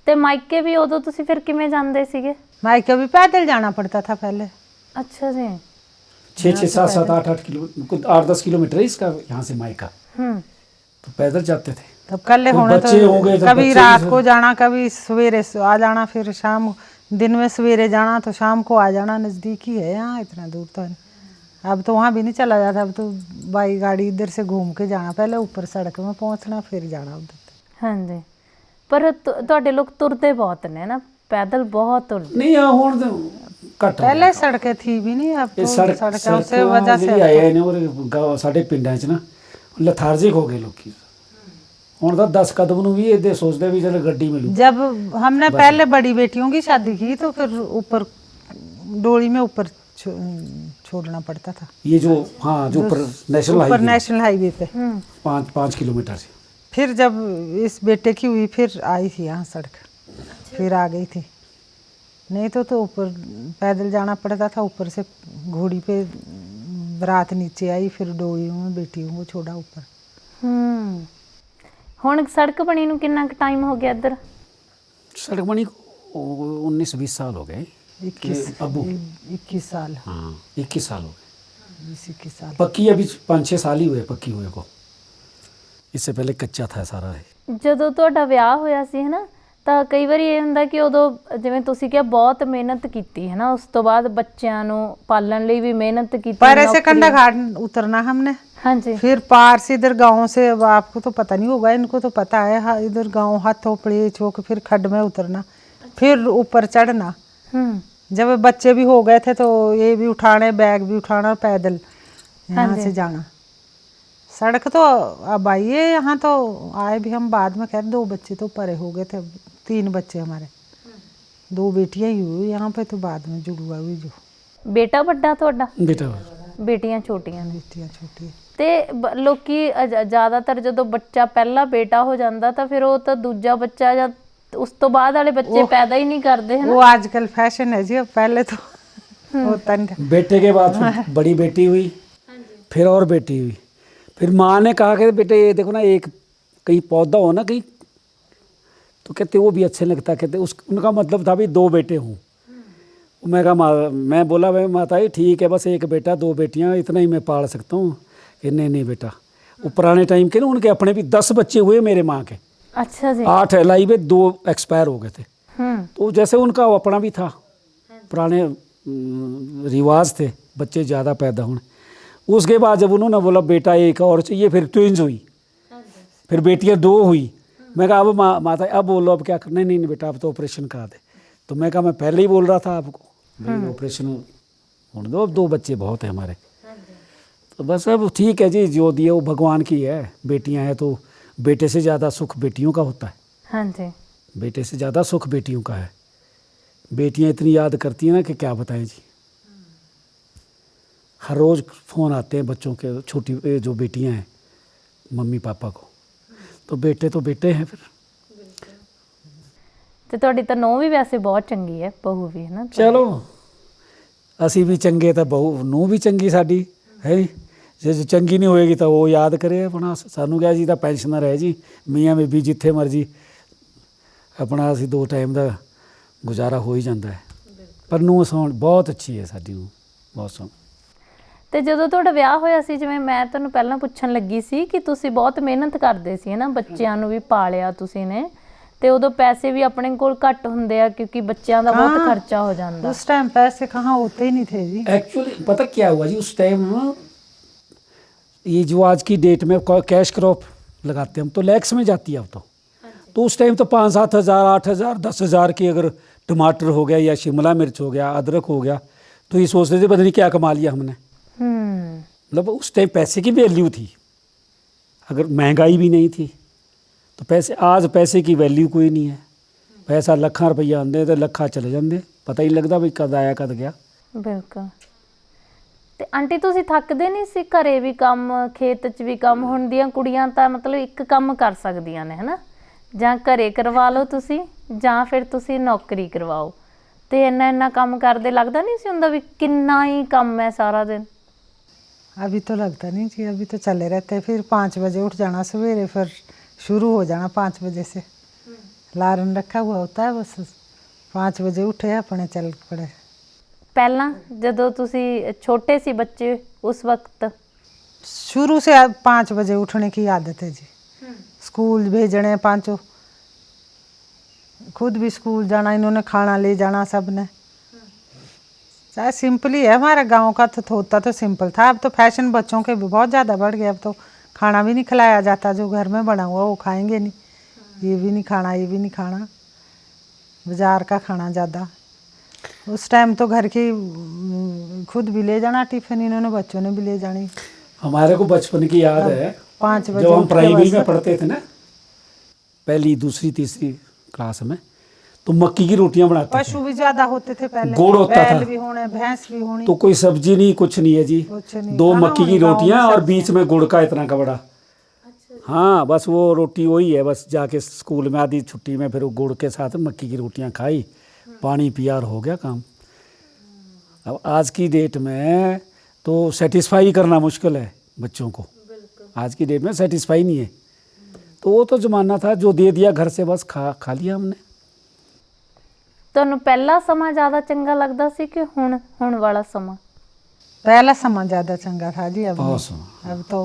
ਤੇ ਮਾਇਕੇ ਵੀ ਉਦੋਂ ਤੁਸੀਂ ਫਿਰ ਕਿਵੇਂ ਜਾਂਦੇ ਸੀਗੇ? मायके भी पैदल जाना पड़ता था पहले। ਅੱਛਾ ਜੀ। 6 7 7 8 किलो 8 10 किलोमीटर है इसका यहाँ से मायका, तो पैदल जाते थे। तब कल होने बच्चे हो गए तो तो कभी बच्चे रात भी को जाना, कभी सवेरे आ जाना, फिर शाम दिन में सवेरे जाना तो शाम को आ जाना। नज़दीक ही है यहाँ, इतना दूर तो नहीं। अब तो वहाँ भी नहीं चला जाता, अब तो बाई गाड़ी इधर से घूम के जाना, पहले ऊपर सड़क में पहुँचना फिर जाना उधर। ਹਾਂਜੀ ਪਰ ਤੁਹਾਡੇ ਲੋਕ ਤੁਰਦੇ ਬਹੁਤ ਨੇ ਨਾ, ਪੈਦਲ ਬਹੁਤ ਤੁਰਦੇ। नहीं यहाँ ਹੁਣ तो ਘੱਟ ਹੋ पहले सड़कें थी भी नहीं, अब ਇਹ तो ਸੜਕ सड़कों से वजह से ਆਏ ਨੇ ਔਰ ਗਾँव ਸਾਡੇ ਪਿੰਡਾਂ 'ਚ ਨਾ ਲਥਾਰਜਿਕ ਹੋ ਗਏ ਲੋਕੀ। ਹੁਣ ਤਾਂ 10 ਕਦਮ ਨੂੰ ਵੀ ਇਹਦੇ ਸੋਚਦੇ ਵੀ ਚਲ ਗੱਡੀ ਮਿਲੂ। जब हमने पहले बड़ी बेटियों की शादी की तो फिर ऊपर डोली में ऊपर छोड़ना पड़ता था, ये जो हाँ जो ऊपर नेशनल ऊपर हाईवे नेशनल हाईवे पे। 5 किलोमीटर से। फिर जब इस बेटे की हुई फिर आई थी यहाँ सड़क, फिर आ गई थी। नहीं तो ऊपर पैदल जाना पड़ता था, ऊपर से घोड़ी पे बारात नीचे आई, फिर डोलियों में बेटियों को छोड़ा ऊपर। ਹੁਣ ਸੜਕ ਬਣੀ ਨੂੰ ਕਿੰਨਾ ਕੁ ਟਾਈਮ ਹੋ ਗਿਆ ਇੱਧਰ? सड़क बनी को 19-20 साल हो गए। 21 साल। हाँ 21 साल हो गए। 21 साल। पक्की अभी 5-6 साल ही हुए पक्की हुए को, इससे पहले कच्चा था सारा। ਜਦੋਂ ਤੁਹਾਡਾ ਵਿਆਹ ਹੋਇਆ ਸੀ ਹਨਾ, ਤਾਂ ਕਈ ਵਾਰੀ ਇਹ ਹੁੰਦਾ ਕਿ ਉਦੋਂ ਜਿਵੇਂ ਤੁਸੀਂ ਕਿਹਾ ਬਹੁਤ ਮਿਹਨਤ ਕੀਤੀ ਹੈ ਨਾ, ਉਸ ਤੋਂ ਬਾਅਦ ਬੱਚਿਆਂ ਨੂੰ ਪਾਲਣ ਲਈ ਵੀ ਮਿਹਨਤ ਕੀਤੀ। पर ऐसे कंडा घाट उतरना हमने, हाँ जी। फिर पार से इधर गांव से, अब आपको तो पता नहीं होगा, इनको तो पता है, हाँ, इधर गांव हाथों पड़े चौक, फिर खड्ड में उतरना, फिर ऊपर चढ़ना। जब बच्चे भी हो गए थे तो ये भी उठाने, बैग भी उठाना पैदल, यहाँ हाँ जी। से जाना। सड़क तो अब आई है, यहाँ तो आए भी हम बाद में, खैर 2 बच्चे तो परे हो गए थे, 3 बच्चे हमारे, 2 बेटियां ही हुई यहाँ पे, तो बाद में जुड़वा हुई जो ਬੇਟਾ ਵੱਡਾ ਤੁਹਾਡਾ, बेटा ਬੇਟੀਆਂ ਛੋਟੀਆਂ ਨੇ। बेटियां छोटी है। ਤੇ ਲੋਕੀ ਜ਼ਿਆਦਾਤਰ ਜਦੋਂ ਬੱਚਾ ਪਹਿਲਾ ਬੇਟਾ ਹੋ ਜਾਂਦਾ ਤਾਂ ਫਿਰ ਉਹ ਤਾਂ ਦੂਜਾ ਬੱਚਾ ਜਾਂ ਉਸ ਤੋਂ ਬਾਅਦ ਵਾਲੇ ਬੱਚੇ पैदा ही नहीं करते है वो ना। आजकल फैशन है जी, अब पहले तो होता नहीं था। बेटे के बाद फिर बड़ी बेटी हुई, फिर और बेटी हुई। फिर माँ ने कहा कि बेटे ये देखो ना, एक कहीं पौधा हो ना कहीं, तो कहते वो भी अच्छे लगता, कहते उनका मतलब था भी 2 बेटे हों। मैं कहा मैं बोला भाई माता जी ठीक है, बस एक बेटा 2 बेटियां इतना ही मैं पाल सकता हूँ। कि नहीं नहीं बेटा, वो पुराने टाइम के ना उनके अपने भी 10 बच्चे हुए मेरे माँ के, अच्छा जी। 8 लाइव है, 2 एक्सपायर हो गए थे। तो जैसे उनका अपना भी था, पुराने रिवाज थे बच्चे ज़्यादा पैदा होने। उसके बाद जब उन्होंने बोला बेटा एक और चाहिए, फिर ट्विंस हुई, फिर बेटियां 2 हुई। मैं कहा अब माता अब बोलो अब क्या करना। नहीं नहीं बेटा अब तो ऑपरेशन करा दे। तो मैं कहा मैं पहले ही बोल रहा था आपको भाई ऑपरेशन होने दो, अब 2 बच्चे बहुत हैं हमारे। तो बस अब ठीक है जी, जो दिया वो भगवान की है। बेटियां हैं तो बेटे से ज़्यादा सुख बेटियों का होता है। हाँ जी। बेटे से ज़्यादा सुख बेटियों का है। बेटियां इतनी याद करती हैं ना कि क्या बताएं जी। हर रोज़ फ़ोन आते हैं बच्चों के, छोटी जो बेटियां हैं मम्मी पापा को। तो बेटे हैं फिर। ਤੇ ਤੁਹਾਡੀ ਤਾਂ ਨੂੰਹ ਵੀ ਵੈਸੇ ਬਹੁਤ ਚੰਗੀ ਹੈ, ਬਹੂ ਵੀ ਹੈ ਨਾ। ਚਲੋ ਅਸੀਂ ਵੀ ਚੰਗੇ ਤਾਂ ਬਹੂ ਨੂੰ ਵੀ ਚੰਗੀ ਸਾਡੀ ਹੈ। ਜੇ ਚੰਗੀ ਨਹੀਂ ਹੋਏਗੀ ਤਾਂ ਉਹ ਯਾਦ ਕਰੇ ਆਪਣਾ ਸਾਨੂੰ। ਕਿਹਾ ਜੀ ਤਾਂ ਪੈਨਸ਼ਨਰ ਹੈ ਜੀ, ਮੀਆਂ ਬੀਬੀ ਜਿੱਥੇ ਮਰਜੀ ਆਪਣਾ ਅਸੀਂ 2 ਟਾਈਮ ਦਾ ਗੁਜ਼ਾਰਾ ਹੋ ਹੀ ਜਾਂਦਾ ਹੈ। ਪਰ ਨੂੰ ਸੌਣ ਬਹੁਤ ਅੱਛੀ ਹੈ ਸਾਡੀ ਨੂੰ, ਬਹੁਤ ਸੋਹਣੀ। ਤੇ ਜਦੋਂ ਤੁਹਾਡਾ ਵਿਆਹ ਹੋਇਆ ਸੀ, ਜਿਵੇਂ ਮੈਂ ਤੁਹਾਨੂੰ ਪਹਿਲਾਂ ਪੁੱਛਣ ਲੱਗੀ ਸੀ ਕਿ ਤੁਸੀਂ ਬਹੁਤ ਮਿਹਨਤ ਕਰਦੇ ਸੀ ਹੈ ਨਾ, ਬੱਚਿਆਂ ਨੂੰ ਵੀ ਪਾਲਿਆ ਤੁਸੀਂ ਨੇ, ਤੇ ਉਦੋਂ ਪੈਸੇ ਵੀ ਆਪਣੇ ਕੋਲ ਘੱਟ ਹੁੰਦੇ ਆ ਕਿਉਂਕਿ ਬੱਚਿਆਂ ਦਾ ਬਹੁਤ ਖਰਚਾ ਹੋ ਜਾਂਦਾ। उस टाइम पैसे कहाँ होते ही नहीं थे जी। एक्चुअली पता क्या हुआ जी, उस टाइम ये जो आज की डेट में कैश क्रॉप लगाते हैं हम, तो लैक्स में जाती है अब तो उस टाइम तो 5-7 हज़ार 8 हज़ार 10 हज़ार की अगर टमाटर हो गया या शिमला मिर्च हो गया, अदरक हो गया, तो ये सोचते थे पता नहीं क्या कमा लिया हमने। मतलब उस टाइम पैसे की वैल्यू थी, अगर महंगाई भी नहीं थी तो पैसे। आज पैसे की वैल्यू कोई नहीं है। पैसा ਲੱਖਾਂ ਰੁਪਈਆ ਆਉਂਦੇ ਤੇ ਲੱਖਾਂ ਚਲੇ ਜਾਂਦੇ, ਪਤਾ ਹੀ ਲੱਗਦਾ ਵੀ ਕਦ ਆਇਆ ਕਦ ਗਿਆ। ਬਿਲਕੁਲ। ਤੇ ਆਂਟੀ ਤੁਸੀਂ ਥੱਕਦੇ ਨਹੀਂ ਸੀ? ਘਰੇ ਵੀ ਕੰਮ, ਖੇਤ 'ਚ ਵੀ ਕੰਮ। ਹੁਣ ਦੀਆਂ ਕੁੜੀਆਂ ਤਾਂ ਮਤਲਬ ਇੱਕ ਕੰਮ ਕਰ ਸਕਦੀਆਂ ਨੇ ਹੈ ਨਾ, ਜਾਂ ਘਰੇ ਕਰਵਾ ਲਓ ਤੁਸੀਂ ਜਾਂ ਫਿਰ ਤੁਸੀਂ ਨੌਕਰੀ ਕਰਵਾਓ। ਤੇ ਇੰਨਾ ਕੰਮ ਕਰਦੇ ਲੱਗਦਾ ਨਹੀਂ ਸੀ ਹੁੰਦਾ ਵੀ ਕਿੰਨਾ ਹੀ ਕੰਮ ਹੈ ਸਾਰਾ ਦਿਨ? अभी तो लगता नहीं जी, अभी तो चले रहते हैं। फिर 5 बजे उठ जाना सवेरे, फिर शुरू हो जाना 5 बजे से। अलार्म रखा हुआ होता है, बस 5 बजे उठे अपने चल पड़े। ਪਹਿਲਾਂ ਜਦੋਂ ਤੁਸੀਂ ਛੋਟੇ ਸੀ ਬੱਚੇ ਉਸ ਵਕਤ? शुरू से 5 बजे उठने की आदत है जी। स्कूल भेजने 5, खुद भी स्कूल जाना, इन्होंने खाना ले जाना सब ने। चाहे सिंपल ही है, हमारे गांव का तो होता तो सिंपल था। अब तो फैशन बच्चों के भी बहुत ज़्यादा बढ़ गए। अब तो खाना भी नहीं खिलाया जाता, जो घर में बना हुआ वो खाएंगे नहीं, ये भी नहीं खाना, ये भी नहीं खाना, बाज़ार का खाना ज़्यादा। उस टाइम तो घर की खुद भी ले जाना टिफ़िन, इन्होंने बच्चों ने भी ले जानी। हमारे को बचपन की याद है 5 बजे जब हम उठ के प्राइमरी बस- में पढ़ते थे ना, पहली दूसरी तीसरी क्लास में, तो मक्की की रोटियां बनाते थे। पशु भी ज्यादा होते थे पहले, गुड़ होता बैल था। भी होने, भैंस भी होनी। तो कोई सब्जी नहीं, कुछ नहीं है जी, कुछ नहीं। 2 कहाँ मक्की की होनी गाँव रोटियां में और सब्जी? बीच में गुड़ का इतना का बड़ा। हाँ बस वो रोटी वही है, बस जाके स्कूल में आधी छुट्टी में फिर वो गुड़ के साथ मक्की की रोटियां खाई, पानी पिया और हो गया काम। अब आज की डेट में तो सेटिस्फाई करना मुश्किल है बच्चों को, आज की डेट में सेटिस्फाई नहीं है। तो वो तो ज़माना था जो दे दिया घर से बस खा लिया हमने। ਤੁਹਾਨੂੰ ਪਹਿਲਾ ਸਮਾਂ ਜ਼ਿਆਦਾ ਚੰਗਾ ਲੱਗਦਾ ਸੀ ਕਿ ਹੁਣ ਵਾਲਾ ਸਮਾਂ? पहला समा ज्यादा चंगा था जी। अब बहुत नहीं। समा। अब तो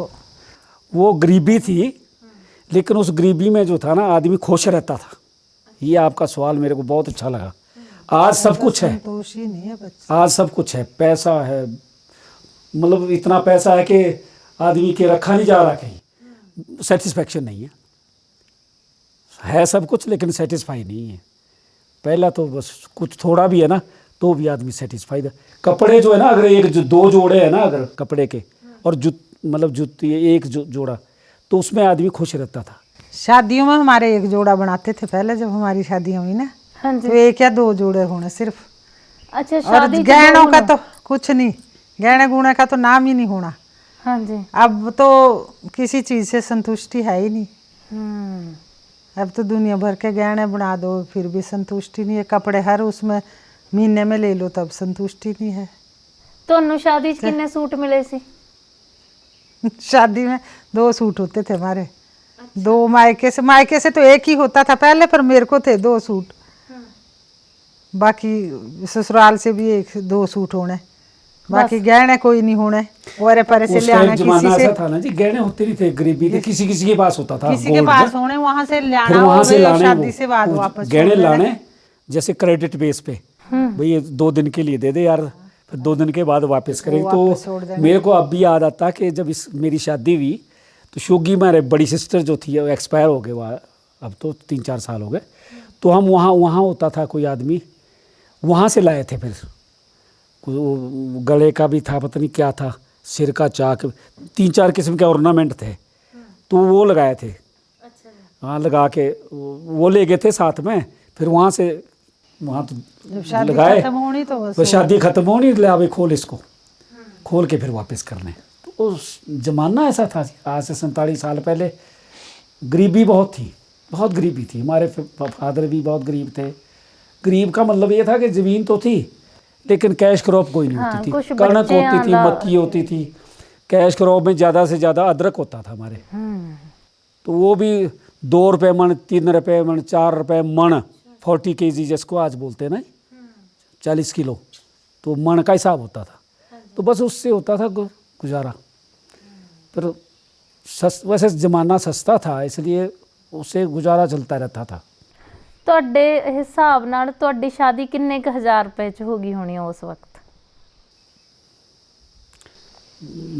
वो गरीबी थी, लेकिन उस गरीबी में जो था ना आदमी खुश रहता था। ये आपका सवाल मेरे को बहुत अच्छा लगा। आज सब कुछ है, संतोष ही नहीं है बच्चे। आज सब कुछ है, पैसा है, मतलब इतना पैसा है कि आदमी के रखा नहीं जा रहा कहीं, सेटिस्फेक्शन नहीं है सब कुछ, लेकिन सेटिस्फाई नहीं है। पहला तो बस कुछ थोड़ा भी है ना तो भी आदमी सेटिस्फाइड है। कपड़े जो है ना, अगर 2 जोड़े हैं ना अगर कपड़े के, और मतलब जूती एक जोड़ा, तो उसमें आदमी खुश रहता था। शादियों में हमारे एक जोड़ा बनाते थे पहले, जब हमारी शादियां हुई ना, हाँ तो जी। 1 या 2 जोड़े होने सिर्फ। अच्छा, और शादी गहनों का तो कुछ नहीं, गहने गुणे का तो नाम ही नहीं होना। हाँ जी। अब तो किसी चीज से संतुष्टि है ही नहीं। अब तो दुनिया भर के गहने बना दो फिर भी संतुष्टि नहीं है, कपड़े हर उसमें महीने में ले लो तब संतुष्टि नहीं है। ਤੁਹਾਨੂੰ ਸ਼ਾਦੀ 'ਚ ਕਿੰਨੇ ਸੂਟ ਮਿਲੇ ਸੀ? शादी में 2 सूट होते थे हमारे। 2 मायके से तो एक ही होता था पहले, पर मेरे को थे 2 सूट। बाकी ससुराल से भी 1-2 सूट होने, बाकी गहने कोई नहीं होने। और परे से उस ले टाइम आना जमाना किसी से, ऐसा था ना जी, गहने होते नहीं थे, गरीबी थे, किसी किसी के पास होता था किसी के गोल्ड पास का। होने, वहां से ले फिर आना, वहां से और लाने शादी से बाद वो वापस गहने छोड़ देने। लाने, जैसे क्रेडिट बेस पे, भाई ये 2 दिन के लिए दे दे यार, फिर 2 दिन के बाद वापस करेंगे। वापस छोड़ तो देना। मेरे को अब भी याद आता कि जब मेरी शादी हुई तो शोगी मेरे बड़ी सिस्टर जो थी वो एक्सपायर हो गए, वहाँ अब तो 3-4 साल हो गए। तो हम वहाँ होता था कोई आदमी, वहाँ से लाए थे। फिर वो गले का भी था, पता नहीं क्या था, सिर का चाक, 3-4 किस्म के ऑर्नामेंट थे, तो वो लगाए थे। हाँ, लगा के वो ले गए थे साथ में। फिर वहाँ से वहाँ तो जब शादी लगाए, खत्म होनी तो बस बस शादी खत्म होनी, ले आवे खोल इसको, खोल के फिर वापस करने। तो उस जमाना ऐसा था, आज से 47 साल पहले गरीबी बहुत थी, बहुत गरीबी थी। हमारे फादर भी बहुत गरीब थे। गरीब का मतलब ये था कि ज़मीन तो थी लेकिन कैश क्रॉप कोई नहीं होती कुछ थी। कणक बच्चे होती थी, आला- मक्की होती थी। कैश क्रॉप में ज़्यादा से ज़्यादा अदरक होता था हमारे, तो वो भी 2 रुपये मन, 3 रुपये मन, 4 रुपये मन, 40 kg जिसको आज बोलते हैं ना, 40 किलो, तो मन का हिसाब होता था। तो बस उससे होता था गुजारा। फिर वैसे ज़माना सस्ता था, इसलिए उससे गुजारा चलता रहता था। ਤੁਹਾਡੇ ਹਿਸਾਬ ਨਾਲ ਤੁਹਾਡੀ ਸ਼ਾਦੀ ਕਿੰਨੇ ਕੁ ਹਜ਼ਾਰ ਰੁਪਏ 'ਚ ਹੋ ਗਈ ਹੋਣੀ ਆ ਉਸ ਵਕਤ?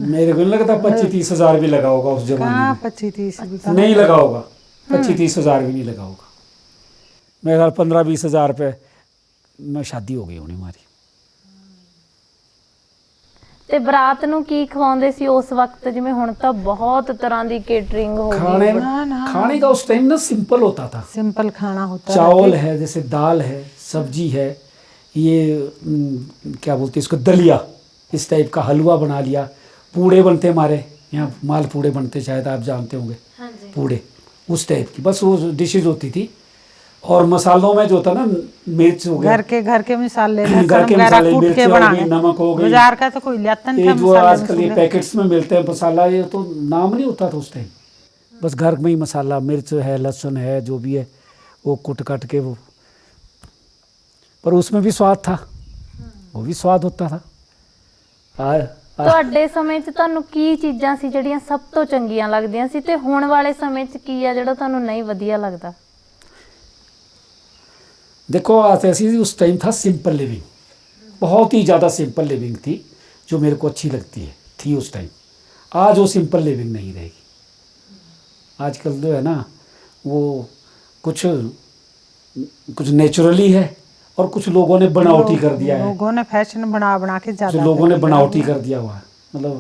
मेरे को नहीं लगता 25-30 हज़ार भी लगा होगा उस जमाने कहाँ में। 25-30 भी नहीं लगा होगा, 25-30 हज़ार भी नहीं लगा होगा। मेरे ख्याल 15-20 हज़ार रुपये में शादी हो गई होनी हमारी। ਤੇ ਬਰਾਤ ਨੂੰ ਕੀ ਖਵਾਉਂਦੇ ਸੀ ਉਸ ਵਕਤ? ਜਿਵੇਂ ਹੁਣ ਤਾਂ ਬਹੁਤ ਤਰ੍ਹਾਂ ਦੀ ਕੇਟਰਿੰਗ ਹੋ खाने ਗਈ। खाने का उस टाइम ना सिंपल होता था। सिंपल खाना होता चावल है, जैसे दाल है, सब्जी है, ये क्या बोलते हैं इसको, दलिया, इस टाइप का हलवा बना लिया। पूड़े बनते हमारे यहाँ, माल पूड़े बनते, शायद आप जानते होंगे। पूड़े उस टाइप की बस वो डिशेज होती थी। और मसालों में जो था ना, मिर्च हो गया, घर के मसाले, घर के मसाले, कूट मिर्च के हो गई, बनाने। नमक हो गई। बाजार का तो कोई लाता नहीं ये था जो मसाले आजकल ये मसूले। पैकेट्स में मिलते हैं मसाला, ये तो नाम नहीं होता था उस टाइम। बस घर में ही मसाला, मिर्च है, लहसुन है, जो भी है वो कुट कट के वो, पर उसमें भी स्वाद था, वो भी स्वाद होता था। ਤੁਹਾਡੇ ਸਮੇਂ 'ਚ ਤੁਹਾਨੂੰ ਕੀ ਚੀਜ਼ਾਂ ਸੀ ਜਿਹੜੀਆਂ ਸਭ ਤੋਂ ਚੰਗੀਆਂ ਲੱਗਦੀਆਂ ਸੀ, ਤੇ ਹੁਣ ਵਾਲੇ ਸਮੇਂ 'ਚ ਕੀ ਆ ਜਿਹੜਾ ਤੁਹਾਨੂੰ नहीं ਵਧੀਆ ਲੱਗਦਾ? देखो ऐसी उस टाइम था सिंपल लिविंग, बहुत ही ज़्यादा सिंपल लिविंग थी जो मेरे को अच्छी लगती है, थी उस टाइम। आज वो सिंपल लिविंग नहीं रहेगी। आजकल जो है ना वो कुछ नेचुरली है और कुछ लोगों ने बनावटी कर दिया है। लोगों ने फैशन बना के जो ज्यादा लोगों ने बनावटी कर दिया हुआ है, मतलब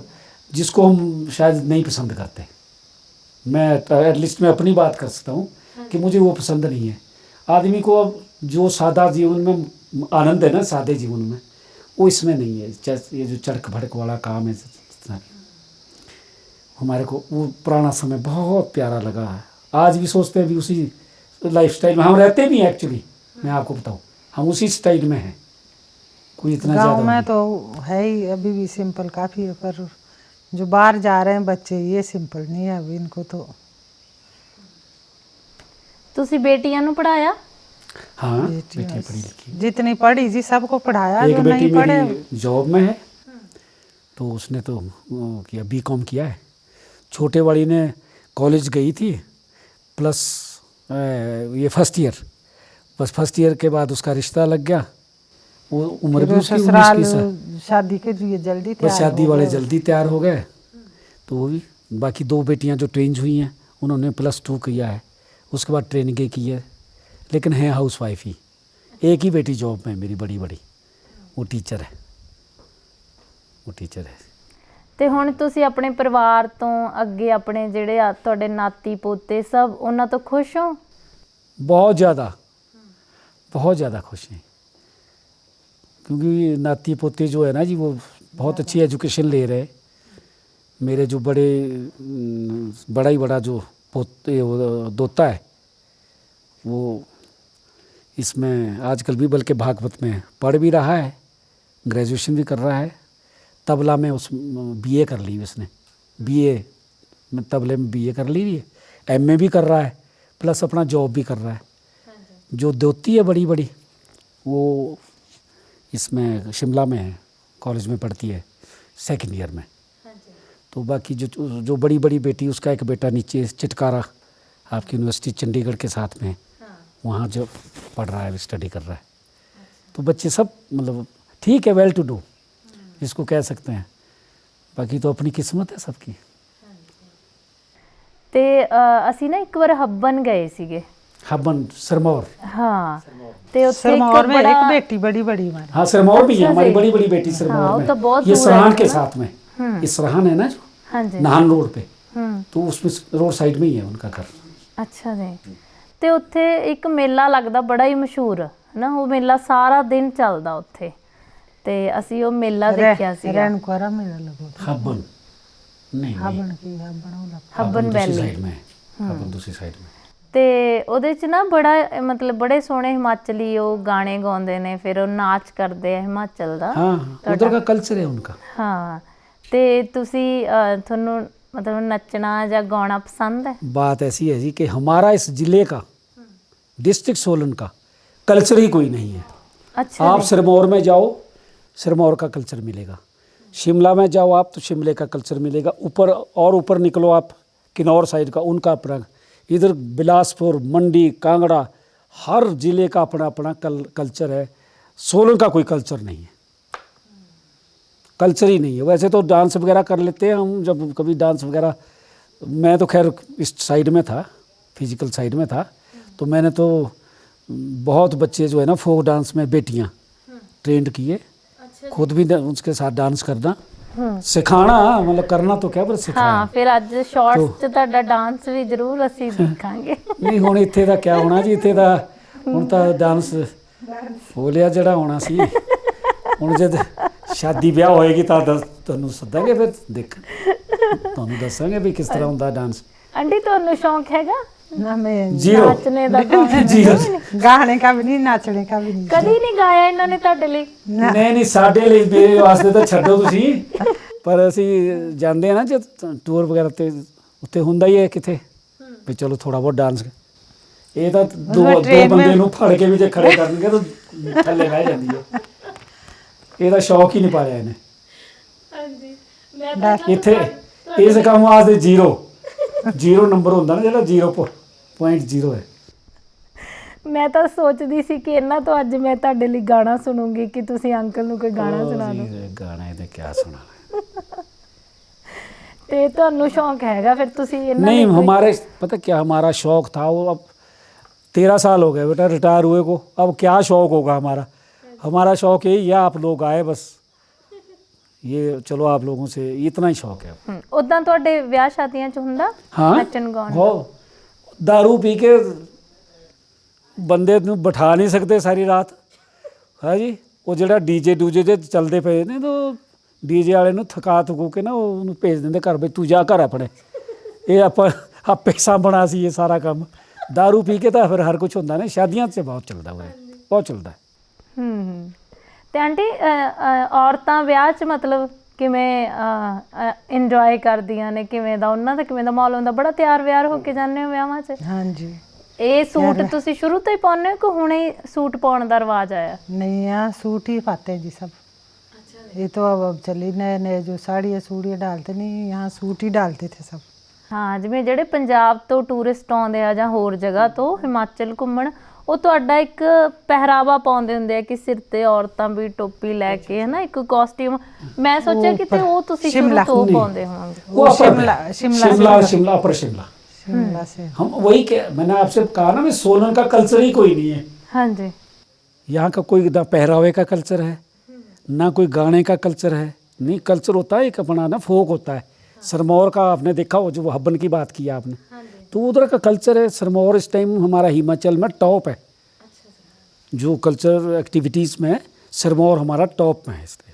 जिसको हम शायद नहीं पसंद करते। मैं एटलीस्ट मैं अपनी बात कर सकता हूँ कि मुझे वो पसंद नहीं है। आदमी को अब जो सादा जीवन में आनंद है ना, सादे जीवन में, वो इसमें नहीं है। ये जो चड़क भड़क वाला काम है, हमारे को वो पुराना समय बहुत प्यारा लगा है। आज भी सोचते हैं भी उसी लाइफस्टाइल में हम रहते भी हैं। एक्चुअली मैं आपको बताऊँ, हम उसी स्टाइल में हैं, कोई इतना गांव ज़्यादा में तो है ही अभी भी सिंपल काफ़ी है, पर जो बाहर जा रहे हैं बच्चे ये सिंपल नहीं है अभी इनको तो। ਤੁਸੀਂ ਬੇਟੀਆਂ ਨੂੰ ਪੜਾਇਆ? हाँ, बेटी पढ़ी लिखी। जितनी पढ़ी जी सबको पढ़ाया, एक जो बेटी नहीं पढ़े मेरी जॉब में है, तो उसने तो किया, बीकॉम किया है। छोटे वाली ने कॉलेज गई थी, प्लस ये फर्स्ट ईयर, बस फर्स्ट ईयर के बाद उसका रिश्ता लग गया। वो उम्र भी उसकी 19 की है। शादी के लिए जल्दी बस तैयार शादी हो वाले गए। जल्दी तैयार हो गए, तो वो भी। बाकी 2 बेटियां जो ट्रेन हुई हैं उन्होंने +2 किया है, उसके बाद ट्रेनिंग की है, लेकिन है हाउस वाइफ ही। एक ही बेटी जॉब में मेरी बड़ी, वो टीचर है, वो टीचर है। ਤੇ ਹੁਣ ਤੁਸੀਂ ਆਪਣੇ ਪਰਿਵਾਰ ਤੋਂ ਅੱਗੇ ਆਪਣੇ ਜਿਹੜੇ ਆ ਤੁਹਾਡੇ ਨਾਤੀ ਪੋਤੇ ਸਭ ਉਹਨਾਂ ਤੋਂ ਖੁਸ਼ ਹੋ? बहुत ज़्यादा खुश हैं, क्योंकि नाती पोते जो है ना जी वो बहुत अच्छी एजुकेशन ले रहे हैं। मेरे जो बड़ा ही बड़ा जो पोते वो दोता है वो इसमें आजकल भी बल्कि भागवत में पढ़ भी रहा है, ग्रेजुएशन भी कर रहा है। तबला में उस बीए कर ली उसने, बीए में तबले में बीए कर ली है, एमए भी कर रहा है, प्लस अपना जॉब भी कर रहा है। जो दोती है बड़ी बड़ी वो इसमें शिमला में है, कॉलेज में पढ़ती है, सेकंड ईयर में। तो बाकी जो बड़ी बड़ी बेटी, उसका एक बेटा नीचे चिटकारा आपकी यूनिवर्सिटी चंडीगढ़ के साथ में, वहाँ जो पढ़ रहा है, स्टडी कर रहा है। तो बच्चे सब मतलब ठीक है, वेल टू डू जिसको कह सकते हैं। बाकी तो अपनी किस्मत है सबकी। ਤੇ ਅਸੀਂ ਨਾ ਇੱਕ ਵਾਰ ਹੱਬਨ ਗਏ ਸੀਗੇ। हबन सिरमौर, ਹਾਂ ਤੇ ਉੱਥੇ सिरमौर में बड़ा- एक बेटी बड़ी बड़ी हमारी। हाँ सिरमौर भी है, अच्छा हमारी जी। बड़ी बड़ी बेटी हाँ, सिरमौर वो में। तो बहुत ये दूर है सराहन के ना। साथ में, ये सराहन है ना जो ਹਾਂਜੀ नाहन रोड पे, ਹੂੰ तो उसमें रोड साइड में ही है उनका घर। ਅੱਛਾ ਜੀ। ਤੇ ਉੱਥੇ ਇੱਕ ਮੇਲਾ ਲੱਗਦਾ ਬੜਾ ਹੀ ਮਸ਼ਹੂਰ ਹੈ ਨਾ, ਉਹ ਮੇਲਾ ਸਾਰਾ ਦਿਨ ਚੱਲਦਾ ਉੱਥੇ ਤੇ ਅਸੀਂ ਉਹ ਮੇਲਾ ਦੇਖਿਆ ਸੀਗਾ। रैन कोरा मेरा लगो हबन नहीं, हाबन की हाबन वाला ਹੱਬਨ दूसरी ਵੈਲੀ साइड में है, हबन दूसरी साइड में। ਤੇ ਉਹਦੇ ਚ ਨਾ ਬੜਾ ਮਤਲਬ ਬੜੇ ਸੋਹਣੇ ਹਿਮਾਚਲੀ ਉਹ ਗਾਣੇ ਗਾਉਂਦੇ ਨੇ, ਫਿਰ ਉਹ ਨਾਚ ਕਰਦੇ ਆ ਹਿਮਾਚਲ ਦਾ। हाँ उधर का कल्चर है उनका। ਹਾਂ ਤੇ ਤੁਸੀਂ ਤੁਹਾਨੂੰ ਮਤਲਬ ਨੱਚਣਾ ਜਾਂ ਗਾਉਣਾ ਪਸੰਦ ਹੈ? बात ऐसी है जी कि हमारा इस ज़िले का, डिस्ट्रिक्ट सोलन का कल्चर ही कोई नहीं है। ਅੱਛਾ आप सिरमौर में जाओ, सिरमौर का कल्चर मिलेगा। शिमला में जाओ आप तो शिमले का कल्चर मिलेगा। ऊपर और ऊपर निकलो आप किन्नौर साइड का, उनका अपना। इधर बिलासपुर, मंडी, कांगड़ा, हर ज़िले का अपना अपना कल्चर है। सोलन का कोई कल्चर नहीं है, कल्चर ही नहीं है। वैसे तो डांस वगैरह कर लेते हैं हम, जब कभी डांस वगैरह, मैं तो खैर इस साइड में था, फिजिकल साइड में था, तो मैंने तो बहुत बच्चे जो है ना फोक डांस में बेटियां ट्रेंड किए, खुद भी उसके साथ डांस करना सिखाना, मतलब करना तो क्या पर सिखाना। ਹਾਂ ਫਿਰ ਅੱਜ ਸ਼ਾਰਟਸ ਚ ਤੁਹਾਡਾ ਡਾਂਸ ਵੀ ਜ਼ਰੂਰ ਅਸੀਂ ਦੇਖਾਂਗੇ। ਨਹੀਂ ਹੁਣ ਇੱਥੇ ਦਾ ਕਿਆ ਹੋਣਾ ਜੀ, ਇੱਥੇ ਦਾ ਹੁਣ ਤਾਂ ਡਾਂਸ ਹੋ ਲਿਆ ਜਿਹੜਾ ਹੋਣਾ ਸੀ। ਹੁਣ ਜਦ ਸ਼ਾਦੀ ਵਿਆਹ ਹੋਏਗੀ ਤਾਂ ਤੁਹਾਨੂੰ ਸੱਦਾਂਗੇ, ਫਿਰ ਤੁਹਾਨੂੰ ਦੱਸਾਂਗੇ ਵੀ ਕਿਸ ਤਰ੍ਹਾਂ ਹੁੰਦਾ ਡਾਂਸ। ਆਂਟੀ ਤੁਹਾਨੂੰ ਸ਼ੌਂਕ ਹੈਗਾ ना मैं जीरो ਨਾਚਣੇ ਦਾ? जीरो गाने का भी नहीं, नाचने का भी नहीं। ਕਦੀ ਨਹੀਂ ਗਾਇਆ ਇਹਨਾਂ ਨੇ ਤੁਹਾਡੇ ਲਈ? ਨਹੀਂ ਨਹੀਂ ਸਾਡੇ ਲਈ, ਮੇਰੇ ਵਾਸਤੇ ਤਾਂ ਛੱਡੋ ਤੁਸੀਂ, ਪਰ ਅਸੀਂ ਜਾਂਦੇ ਆ ਨਾ ਜਦ ਟੂਰ ਵਗੈਰਾ ਤੇ, ਉੱਥੇ ਹੁੰਦਾ ਹੀ ਹੈ ਕਿਤੇ ਵੀ ਚਲੋ ਥੋੜਾ ਬਹੁਤ ਡਾਂਸ। ਇਹ ਤਾਂ ਦੋ ਬੰਦੇ ਨੂੰ ਫੜ ਕੇ ਵੀ ਜੇ ਖੜੇ ਕਰਨਗੇ ਤਾਂ ਥੱਲੇ ਬਹਿ ਜਾਂਦੀ ਹੈ। ਇਹਦਾ ਸ਼ੌਕ ਹੀ ਨਹੀਂ ਪਾਲਿਆ ਇਹਨੇ। ਹਾਂਜੀ ਮੈਂ ਇੱਥੇ ਇਸ ਕੰਮ ਵਾਸਤੇ ਜ਼ੀਰੋ ਨੰਬਰ ਹੁੰਦਾ ਨਾ, ਜਿਹੜਾ 0.0 ਹੈ। ਮੈਂ ਤਾਂ ਸੋਚਦੀ ਸੀ ਕਿ ਇਹਨਾਂ ਤੋਂ ਅੱਜ ਮੈਂ ਤੁਹਾਡੇ ਲਈ ਗਾਣਾ ਸੁਣੂੰਗੀ ਕਿ ਤੁਸੀਂ ਅੰਕਲ ਨੂੰ ਕੋਈ ਗਾਣਾ ਸੁਣਾ ਦਿਓ। ਗਾਣੇ ਤੇ ਕਿਆ ਸੁਣਾਣਾ। ਤੇ ਤੁਹਾਨੂੰ ਸ਼ੌਂਕ ਹੈਗਾ ਫਿਰ ਤੁਸੀਂ ਇਹਨਾਂ नहीं ਦੇ ਕੋਈ- हमारे पता क्या हमारा शौक था, वो अब 13 साल हो गए बेटा रिटायर हुए को, अब क्या शौक होगा हमारा शौक यही है, आप लोग आए बस, ये चलो आप लोगों से इतना ही शौक है। ਉਦਾਂ ਤੁਹਾਡੇ ਵਿਆਹ ਸ਼ਾਦੀਆਂ ਚ ਹੁੰਦਾ हाँ ਨੱਚਣ ਗਾਉਣ? हो दारू पी के ਬੰਦੇ ਨੂੰ ਬਿਠਾ ਨਹੀਂ ਸਕਦੇ ਸਾਰੀ ਰਾਤ, ਹੈ ਜੀ। ਉਹ ਜਿਹੜਾ ਡੀਜੇ ਡੂਜੇ ਜੇ ਚੱਲਦੇ ਪਏ ਨੇ, ਤਾਂ ਡੀਜੇ ਵਾਲੇ ਨੂੰ ਥਕਾ ਥਕੂ ਕੇ ਨਾ ਉਹਨੂੰ ਭੇਜ ਦਿੰਦੇ ਘਰ, ਵੀ ਤੂੰ ਜਾ ਘਰ ਆਪਣੇ, ਇਹ ਆਪਾਂ ਆਪੇ ਸਾਂਭਣਾ ਸੀ ਇਹ ਸਾਰਾ ਕੰਮ। दारू ਪੀ ਕੇ ਤਾਂ ਫਿਰ ਹਰ ਕੁਝ ਹੁੰਦਾ ਨੇ, ਸ਼ਾਦੀਆਂ 'ਚ ਬਹੁਤ ਚੱਲਦਾ ਹੋਇਆ, ਬਹੁਤ ਚੱਲਦਾ। ਹੂੰ ਤੇ ਆਂਟੀ ਔਰਤਾਂ ਵਿਆਹ 'ਚ ਮਤਲਬ ਕਿਵੇਂ ਇੰਜੋਏ ਕਰਦੀਆਂ ਨੇ, ਕਿਵੇਂ ਦਾ ਉਹਨਾਂ ਦਾ ਕਿਵੇਂ ਦਾ ਮਾਹੌਲ ਹੁੰਦਾ? ਬੜਾ ਤਿਆਰ ਵਿਆਰ ਹੋ ਕੇ ਜਾਂਦੇ ਹੋ ਵਿਆਹਾਂ 'ਚ? हाँ जी। ਇਹ ਸੂਟ ਤੁਸੀਂ ਸ਼ੁਰੂ ਤੋਂ ਹੀ ਪਾਉਂਦੇ ਹੋ ਕਿ ਹੁਣੇ ਹੀ ਸੂਟ ਪਾਉਣ ਦਾ ਰਿਵਾਜ ਆਇਆ? नहीं, यहाँ सूट ही पाते हैं जी सब। ये तो अब चली नए नए जो साड़ियाँ सूड़ियाँ डालते नहीं, यहाँ सूट ही डालते थे सब। ਹਾਂ ਜਿਵੇਂ ਜਿਹੜੇ ਪੰਜਾਬ ਤੋਂ ਟੂਰਿਸਟ ਆਉਂਦੇ ਆ ਜਾਂ ਹੋਰ ਜਗ੍ਹਾ ਤੋਂ ਹਿਮਾਚਲ ਘੁੰਮਣ, ਉਹ ਤੁਹਾਡਾ ਇੱਕ ਪਹਿਰਾਵਾ ਪਾਉਂਦੇ ਹੁੰਦੇ ਆ ਕਿ ਸਿਰ ਤੇ ਔਰਤਾਂ ਵੀ ਟੋਪੀ ਲੈ ਕੇ, ਹੈ ਨਾ, ਇੱਕ ਕਾਸਟਿਊਮ। ਮੈਂ ਸੋਚਿਆ ਕਿਤੇ ਉਹ ਤੁਸੀਂ ਸ਼ੁਰੂ ਤੋਂ ਪਾਉਂਦੇ ਹੋਵੋਗੇ। वो शिमला शिमला अपर शिमला शिमला से। हम वही मैंने आपसे कहा ना, सोलन का कल्चर ही कोई नहीं है। ਹਾਂਜੀ यहाँ का कोई ना पहरावे का कल्चर है, ना कोई गाने का कल्चर है, नहीं, कल्चर होता है एक अपना ना, फोक होता है। सिरमौर का आपने देखा हो, जो वो हब्बन की बात की आपने, तो उधर का कल्चर है। सिरमौर इस टाइम हमारा हिमाचल में टॉप है, जो कल्चर एक्टिविटीज़ में सिरमौर हमारा टॉप में है इस टाइम।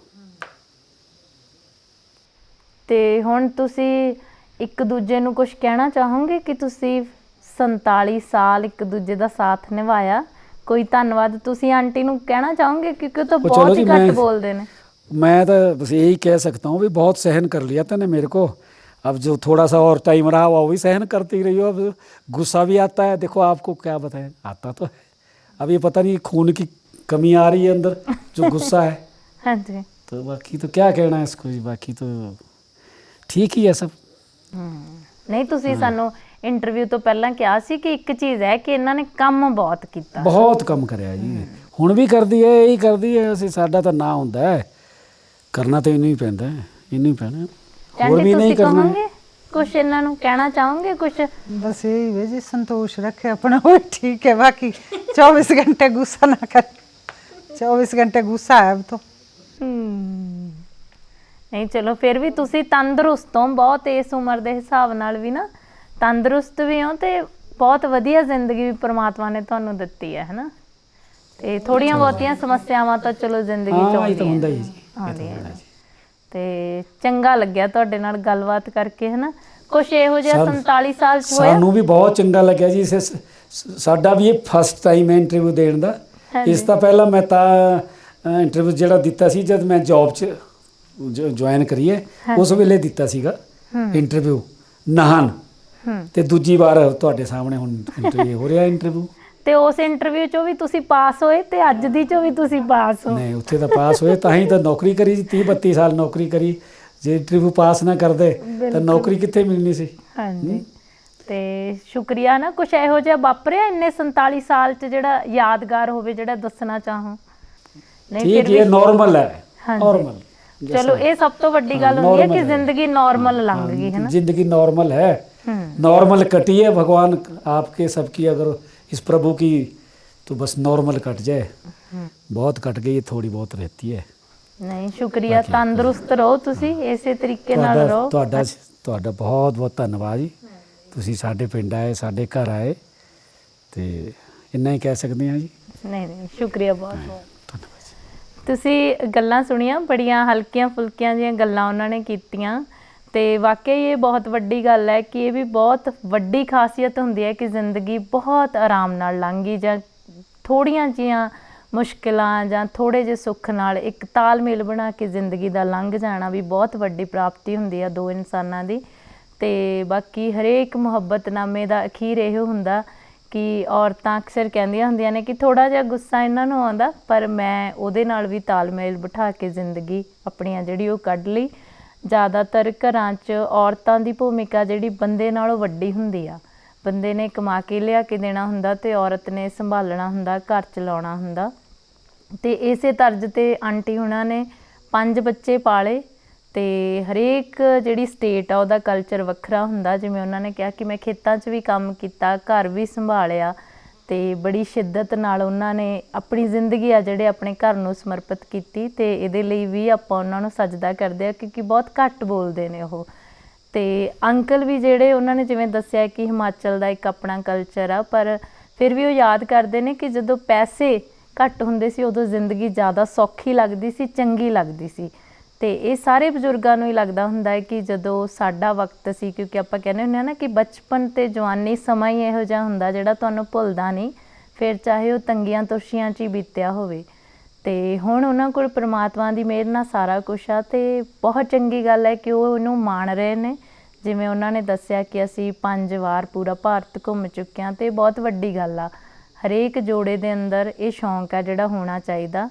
ਤੇ ਹੁਣ ਤੁਸੀਂ ਇੱਕ ਦੂਜੇ ਨੂੰ ਕੁਝ ਕਹਿਣਾ ਚਾਹੋਗੇ ਕਿ ਤੁਸੀਂ 47 ਸਾਲ ਇੱਕ ਦੂਜੇ ਦਾ ਸਾਥ ਨਿਭਾਇਆ? ਕੋਈ ਧੰਨਵਾਦ ਤੁਸੀਂ ਆਂਟੀ ਨੂੰ ਕਹਿਣਾ ਚਾਹੋਗੇ, क्योंकि ਉਹ ਤਾਂ वो ਬਹੁਤ चलो ਹੀ जी, ਘੱਟ ਬੋਲਦੇ ਨੇ। मैं तो बस यही कह सकता हूँ भी बहुत सहन कर लिया था ना मेरे को। अब जो थोड़ा सा और टाइम रहा वो भी सहन करती रही हो। अब गुस्सा भी आता है, देखो आपको क्या बताएं, आता तो है। अब ये पता नहीं खून की कमी आ रही है अंदर, जो गुस्सा है। हाँ जी। तो बाकी तो क्या कहना है इसको, बाकी तो ठीक ही है सब। ਨਹੀਂ, ਤੁਸੀਂ ਸਾਨੂੰ ਇੰਟਰਵਿਊ ਤੋਂ ਪਹਿਲਾਂ ਕਿਹਾ ਸੀ ਕਿ ਇੱਕ ਚੀਜ਼ ਹੈ ਕਿ ਇਹਨਾਂ ਨੇ ਕੰਮ ਬਹੁਤ ਕੀਤਾ। ਬਹੁਤ ਕੰਮ ਕਰਿਆ ਜੀ, ਹੁਣ ਵੀ ਕਰਦੀ ਹੈ, ਇਹੀ ਕਰਦੀ ਹੈ। ਅਸੀਂ ਸਾਡਾ ਤਾਂ ਨਾ ਹੁੰਦਾ ਹੈ, ਕਰਨਾ ਤਾਂ ਇਹਨੂੰ ਹੀ ਪੈਂਦਾ ਹੈ, ਇਹਨੂੰ ਹੀ ਪੈਣਾ, ਹੋਰ ਵੀ ਨਹੀਂ ਕਰਨਾ। ਕਹੋਗੇ ਕੁਝ ਇਹਨਾਂ ਨੂੰ ਕਹਿਣਾ ਚਾਹੋਗੇ ਕੁਝ? बस यही है जी, संतोष रखे अपना, वो ठीक है। बाकी 24 घंटे गुस्सा ना कर, 24 घंटे गुस्सा है अब तो। ਨਹੀਂ, ਚਲੋ ਫਿਰ ਵੀ ਤੁਸੀਂ ਤੰਦਰੁਸਤ ਹੋ ਬਹੁਤ, ਇਸ ਉਮਰ ਦੇ ਹਿਸਾਬ ਨਾਲ ਵੀ ਨਾ ਤੰਦਰੁਸਤ ਵੀ ਹੋ, ਤੇ ਬਹੁਤ ਵਧੀਆ ਜ਼ਿੰਦਗੀ ਵੀ ਪ੍ਰਮਾਤਮਾ ਨੇ ਤੁਹਾਨੂੰ ਦਿੱਤੀ ਹੈ ਹਨਾ। ਤੇ ਥੋੜੀਆਂ ਬਹੁਤੀਆਂ ਸਮੱਸਿਆਵਾਂ ਤਾਂ ਚਲੋ ਜ਼ਿੰਦਗੀ ਚ ਹਾਂ, ਇਹ ਤਾਂ ਹੁੰਦਾ ਹੀ ਜੀ, ਆਉਂਦੀਆਂ ਨੇ। ਤੇ ਚੰਗਾ ਲੱਗਿਆ ਤੁਹਾਡੇ ਨਾਲ ਗੱਲਬਾਤ ਕਰਕੇ ਹਨਾ। ਕੁਛ ਇਹੋ ਜਿਹਾ 47 ਸਾਲ ਚ ਹੋਇਆ? ਸਾਨੂੰ ਵੀ ਬਹੁਤ ਚੰਗਾ ਲੱਗਿਆ ਜੀ। ਸਾਡਾ ਵੀ ਇਹ ਫਸਟ ਟਾਈਮ ਹੈ ਇੰਟਰਵਿਊ ਦੇਣ ਦਾ। ਇਸ ਤੋਂ ਪਹਿਲਾਂ ਮੈਂ ਤਾਂ ਇੰਟਰਵਿਊ ਜਿਹੜਾ ਦਿੱਤਾ ਸੀ ਜਦ ਮੈਂ ਜੌਬ 'ਚ ਜੁਆਇਨ ਕਰੀਏ, ਉਸ ਵੇਲੇ ਦਿੱਤਾ ਸੀਗਾ ਇੰਟਰਵਿਊ ਨਾਹਨ, ਤੇ ਦੂਜੀ ਵਾਰ ਤੁਹਾਡੇ ਸਾਹਮਣੇ ਹੁਣ ਇੰਟਰਵਿਊ ਹੋ ਰਿਹਾ ਇੰਟਰਵਿਊ। ਤੇ ਉਸ ਇੰਟਰਵਿਊ ਚੋਂ ਵੀ ਤੁਸੀਂ ਪਾਸ ਹੋਏ ਤੇ ਅੱਜ ਦੀ ਚੋਂ ਵੀ ਤੁਸੀਂ ਪਾਸ ਹੋ? ਨਹੀਂ, ਉੱਥੇ ਤਾਂ ਪਾਸ ਹੋਏ, ਤਾਂ ਹੀ ਤਾਂ ਨੌਕਰੀ ਕਰੀ ਜੀ, 30-32 ਸਾਲ ਨੌਕਰੀ ਕਰੀ। ਜੇ ਇੰਟਰਵਿਊ ਪਾਸ ਨਾ ਕਰਦੇ ਤਾਂ ਨੌਕਰੀ ਕਿੱਥੇ ਮਿਲਣੀ ਸੀ। ਹਾਂਜੀ, ਤੇ ਸ਼ੁਕਰੀਆ ਨਾ। ਕੁਛ ਇਹੋ ਜਿਹਾ ਵਾਪਰਿਆ ਇੰਨੇ 47 ਸਾਲ ਚ ਜਿਹੜਾ ਯਾਦਗਾਰ ਹੋਵੇ, ਜਿਹੜਾ ਦੱਸਣਾ ਚਾਹੋ? ਠੀਕ ਹੈ, ਨੋਰਮਲ ਹੈ, ਨੋਰਮਲ। ਚਲੋ ਇਹ ਸਭ ਤੋਂ ਵੱਡੀ ਗੱਲ ਹੁੰਦੀ ਹੈ ਕਿ ਜ਼ਿੰਦਗੀ ਨੋਰਮਲ ਲੰਘ ਗਈ ਹੈ ਨਾ। जिंदगी नॉर्मल है, नॉर्मल कटी है। भगवान आपके सबकी अगर इस प्रभु की तो बस नॉर्मल कट जाए, बहुत कट गई, थोड़ी बहुत रहती है। ਨਹੀਂ, ਸ਼ੁਕਰੀਆ। ਤੰਦਰੁਸਤ ਰਹੋ ਤੁਸੀਂ, ਇਸੇ ਤਰੀਕੇ ਨਾਲ ਰਹੋ। ਤੁਹਾਡਾ ਬਹੁਤ ਬਹੁਤ ਧੰਨਵਾਦ ਜੀ, ਤੁਸੀਂ ਸਾਡੇ ਪਿੰਡ ਆਏ, ਸਾਡੇ ਘਰ ਆਏ, ਤੇ ਇੰਨਾ ਹੀ ਕਹਿ ਸਕਦੇ ਹਾਂ ਜੀ। ਨਹੀਂ ਨਹੀਂ, ਸ਼ੁਕਰੀਆ ਬਹੁਤ ਬਹੁਤ। ਤੁਸੀਂ ਗੱਲਾਂ ਸੁਣੀਆਂ, ਬੜੀਆਂ ਹਲਕੀਆਂ ਫੁਲਕੀਆਂ ਜਿਹੀਆਂ ਗੱਲਾਂ ਉਹਨਾਂ ਨੇ ਕੀਤੀਆਂ, ਤੇ ਵਾਕਈ ਇਹ ਬਹੁਤ ਵੱਡੀ ਗੱਲ ਹੈ ਕਿ ਇਹ ਵੀ ਬਹੁਤ ਵੱਡੀ ਖਾਸੀਅਤ ਹੁੰਦੀ ਹੈ ਕਿ ਜ਼ਿੰਦਗੀ ਬਹੁਤ ਆਰਾਮ ਨਾਲ ਲੰਘ ਗਈ, ਜਾਂ ਥੋੜ੍ਹੀਆਂ ਜਿਹੀਆਂ ਮੁਸ਼ਕਿਲਾਂ ਜਾਂ ਥੋੜ੍ਹੇ ਜਿਹੇ ਸੁੱਖ ਨਾਲ ਇੱਕ ਤਾਲਮੇਲ ਬਣਾ ਕੇ ਜ਼ਿੰਦਗੀ ਦਾ ਲੰਘ ਜਾਣਾ ਵੀ ਬਹੁਤ ਵੱਡੀ ਪ੍ਰਾਪਤੀ ਹੁੰਦੀ ਆ ਦੋ ਇਨਸਾਨਾਂ ਦੀ। ਤੇ ਬਾਕੀ ਹਰੇਕ ਮੁਹੱਬਤਨਾਮੇ ਦਾ ਅਖੀਰ ਇਹੋ ਹੁੰਦਾ ਕਿ ਔਰਤਾਂ ਅਕਸਰ ਕਹਿੰਦੀਆਂ ਹੁੰਦੀਆਂ ਨੇ ਕਿ ਥੋੜ੍ਹਾ ਜਿਹਾ ਗੁੱਸਾ ਇਹਨਾਂ ਨੂੰ ਆਉਂਦਾ, ਪਰ ਮੈਂ ਉਹਦੇ ਨਾਲ ਵੀ ਤਾਲਮੇਲ ਬਿਠਾ ਕੇ ਜ਼ਿੰਦਗੀ ਆਪਣੀ ਆ ਜਿਹੜੀ ਉਹ ਕੱਢ ਲਈ। ਜ਼ਿਆਦਾਤਰ ਘਰਾਂ 'ਚ ਔਰਤਾਂ ਦੀ ਭੂਮਿਕਾ ਜਿਹੜੀ ਬੰਦੇ ਨਾਲੋਂ ਵੱਡੀ ਹੁੰਦੀ ਆ। ਬੰਦੇ ਨੇ ਕਮਾ ਕੇ ਲਿਆ ਕੇ ਦੇਣਾ ਹੁੰਦਾ ਅਤੇ ਔਰਤ ਨੇ ਸੰਭਾਲਣਾ ਹੁੰਦਾ, ਘਰ ਚਲਾਉਣਾ ਹੁੰਦਾ। ਅਤੇ ਇਸੇ ਤਰਜ਼ 'ਤੇ ਆਂਟੀ ਹੁਣਾਂ ਨੇ 5 ਬੱਚੇ ਪਾਲੇ, ਅਤੇ ਹਰੇਕ ਜਿਹੜੀ ਸਟੇਟ ਆ ਉਹਦਾ ਕਲਚਰ ਵੱਖਰਾ ਹੁੰਦਾ। ਜਿਵੇਂ ਉਹਨਾਂ ਨੇ ਕਿਹਾ ਕਿ ਮੈਂ ਖੇਤਾਂ 'ਚ ਵੀ ਕੰਮ ਕੀਤਾ, ਘਰ ਵੀ ਸੰਭਾਲਿਆ, ਅਤੇ ਬੜੀ ਸ਼ਿੱਦਤ ਨਾਲ ਉਹਨਾਂ ਨੇ ਆਪਣੀ ਜ਼ਿੰਦਗੀ ਆ ਜਿਹੜੇ ਆਪਣੇ ਘਰ ਨੂੰ ਸਮਰਪਿਤ ਕੀਤੀ। ਅਤੇ ਇਹਦੇ ਲਈ ਵੀ ਆਪਾਂ ਉਹਨਾਂ ਨੂੰ ਸਜਦਾ ਕਰਦੇ ਹਾਂ ਕਿਉਂਕਿ ਬਹੁਤ ਘੱਟ ਬੋਲਦੇ ਨੇ ਉਹ। ਅਤੇ ਅੰਕਲ ਵੀ ਜਿਹੜੇ ਉਹਨਾਂ ਨੇ ਜਿਵੇਂ ਦੱਸਿਆ ਕਿ ਹਿਮਾਚਲ ਦਾ ਇੱਕ ਆਪਣਾ ਕਲਚਰ ਆ, ਪਰ ਫਿਰ ਵੀ ਉਹ ਯਾਦ ਕਰਦੇ ਨੇ ਕਿ ਜਦੋਂ ਪੈਸੇ ਘੱਟ ਹੁੰਦੇ ਸੀ ਉਦੋਂ ਜ਼ਿੰਦਗੀ ਜ਼ਿਆਦਾ ਸੌਖੀ ਲੱਗਦੀ ਸੀ, ਚੰਗੀ ਲੱਗਦੀ ਸੀ। ਅਤੇ ਇਹ ਸਾਰੇ ਬਜ਼ੁਰਗਾਂ ਨੂੰ ਹੀ ਲੱਗਦਾ ਹੁੰਦਾ ਹੈ ਕਿ ਜਦੋਂ ਸਾਡਾ ਵਕਤ ਸੀ, ਕਿਉਂਕਿ ਆਪਾਂ ਕਹਿੰਦੇ ਹੁੰਦੇ ਹਾਂ ਨਾ ਕਿ ਬਚਪਨ ਅਤੇ ਜਵਾਨੀ ਸਮਾਂ ਹੀ ਇਹੋ ਜਿਹਾ ਹੁੰਦਾ ਜਿਹੜਾ ਤੁਹਾਨੂੰ ਭੁੱਲਦਾ ਨਹੀਂ, ਫਿਰ ਚਾਹੇ ਉਹ ਤੰਗੀਆਂ ਤੋਸ਼ੀਆਂ 'ਚ ਹੀ ਬੀਤਿਆ ਹੋਵੇ। ਅਤੇ ਹੁਣ ਉਹਨਾਂ ਕੋਲ ਪਰਮਾਤਮਾ ਦੀ ਮਿਹਰ ਨਾਲ ਸਾਰਾ ਕੁਛ ਆ, ਅਤੇ ਬਹੁਤ ਚੰਗੀ ਗੱਲ ਹੈ ਕਿ ਉਹ ਇਹਨੂੰ ਮਾਣ ਰਹੇ ਨੇ। ਜਿਵੇਂ ਉਹਨਾਂ ਨੇ ਦੱਸਿਆ ਕਿ ਅਸੀਂ 5 ਵਾਰ ਪੂਰਾ ਭਾਰਤ ਘੁੰਮ ਚੁੱਕੇ ਹਾਂ, ਅਤੇ ਬਹੁਤ ਵੱਡੀ ਗੱਲ ਆ। ਹਰੇਕ ਜੋੜੇ ਦੇ ਅੰਦਰ ਇਹ ਸ਼ੌਂਕ ਆ ਜਿਹੜਾ ਹੋਣਾ ਚਾਹੀਦਾ।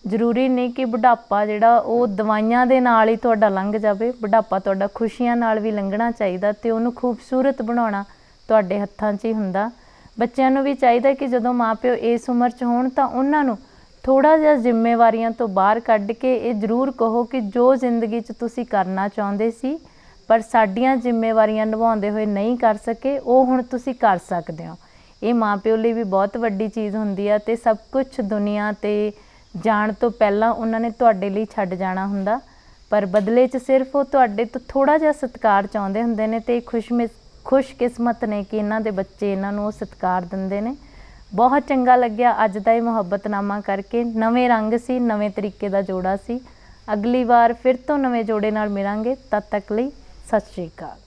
ਜ਼ਰੂਰੀ ਨਹੀਂ ਕਿ ਬੁਢਾਪਾ ਜਿਹੜਾ ਉਹ ਦਵਾਈਆਂ ਦੇ ਨਾਲ ਹੀ ਤੁਹਾਡਾ ਲੰਘ ਜਾਵੇ, ਬੁਢਾਪਾ ਤੁਹਾਡਾ ਖੁਸ਼ੀਆਂ ਨਾਲ ਵੀ ਲੰਘਣਾ ਚਾਹੀਦਾ, ਅਤੇ ਉਹਨੂੰ ਖੂਬਸੂਰਤ ਬਣਾਉਣਾ ਤੁਹਾਡੇ ਹੱਥਾਂ 'ਚ ਹੀ ਹੁੰਦਾ। ਬੱਚਿਆਂ ਨੂੰ ਵੀ ਚਾਹੀਦਾ ਕਿ ਜਦੋਂ ਮਾਂ ਪਿਓ ਇਸ ਉਮਰ 'ਚ ਹੋਣ ਤਾਂ ਉਹਨਾਂ ਨੂੰ ਥੋੜ੍ਹਾ ਜਿਹਾ ਜ਼ਿੰਮੇਵਾਰੀਆਂ ਤੋਂ ਬਾਹਰ ਕੱਢ ਕੇ ਇਹ ਜ਼ਰੂਰ ਕਹੋ ਕਿ ਜੋ ਜ਼ਿੰਦਗੀ 'ਚ ਤੁਸੀਂ ਕਰਨਾ ਚਾਹੁੰਦੇ ਸੀ ਪਰ ਸਾਡੀਆਂ ਜ਼ਿੰਮੇਵਾਰੀਆਂ ਨਿਭਾਉਂਦੇ ਹੋਏ ਨਹੀਂ ਕਰ ਸਕੇ, ਉਹ ਹੁਣ ਤੁਸੀਂ ਕਰ ਸਕਦੇ ਹੋ। ਇਹ ਮਾਂ ਪਿਓ ਲਈ ਵੀ ਬਹੁਤ ਵੱਡੀ ਚੀਜ਼ ਹੁੰਦੀ ਆ, ਅਤੇ ਸਭ ਕੁਛ ਦੁਨੀਆ 'ਤੇ ਜਾਣ ਤੋਂ ਪਹਿਲਾਂ ਉਹਨਾਂ ਨੇ ਤੁਹਾਡੇ ਲਈ ਛੱਡ ਜਾਣਾ ਹੁੰਦਾ। ਪਰ ਬਦਲੇ 'ਚ ਸਿਰਫ ਉਹ ਤੁਹਾਡੇ ਤੋਂ ਥੋੜ੍ਹਾ ਜਿਹਾ ਸਤਿਕਾਰ ਚਾਹੁੰਦੇ ਹੁੰਦੇ ਨੇ, ਅਤੇ ਖੁਸ਼ਕਿਸਮਤ ਨੇ ਕਿ ਇਹਨਾਂ ਦੇ ਬੱਚੇ ਇਹਨਾਂ ਨੂੰ ਉਹ ਸਤਿਕਾਰ ਦਿੰਦੇ ਨੇ। ਬਹੁਤ ਚੰਗਾ ਲੱਗਿਆ ਅੱਜ ਦਾ ਇਹ ਮੁਹੱਬਤਨਾਮਾ ਕਰਕੇ। ਨਵੇਂ ਰੰਗ ਸੀ, ਨਵੇਂ ਤਰੀਕੇ ਦਾ ਜੋੜਾ ਸੀ। ਅਗਲੀ ਵਾਰ ਫਿਰ ਤੋਂ ਨਵੇਂ ਜੋੜੇ ਨਾਲ ਮਿਲਾਂਗੇ। ਤਦ ਤੱਕ ਲਈ ਸਤਿ ਸ਼੍ਰੀ ਅਕਾਲ।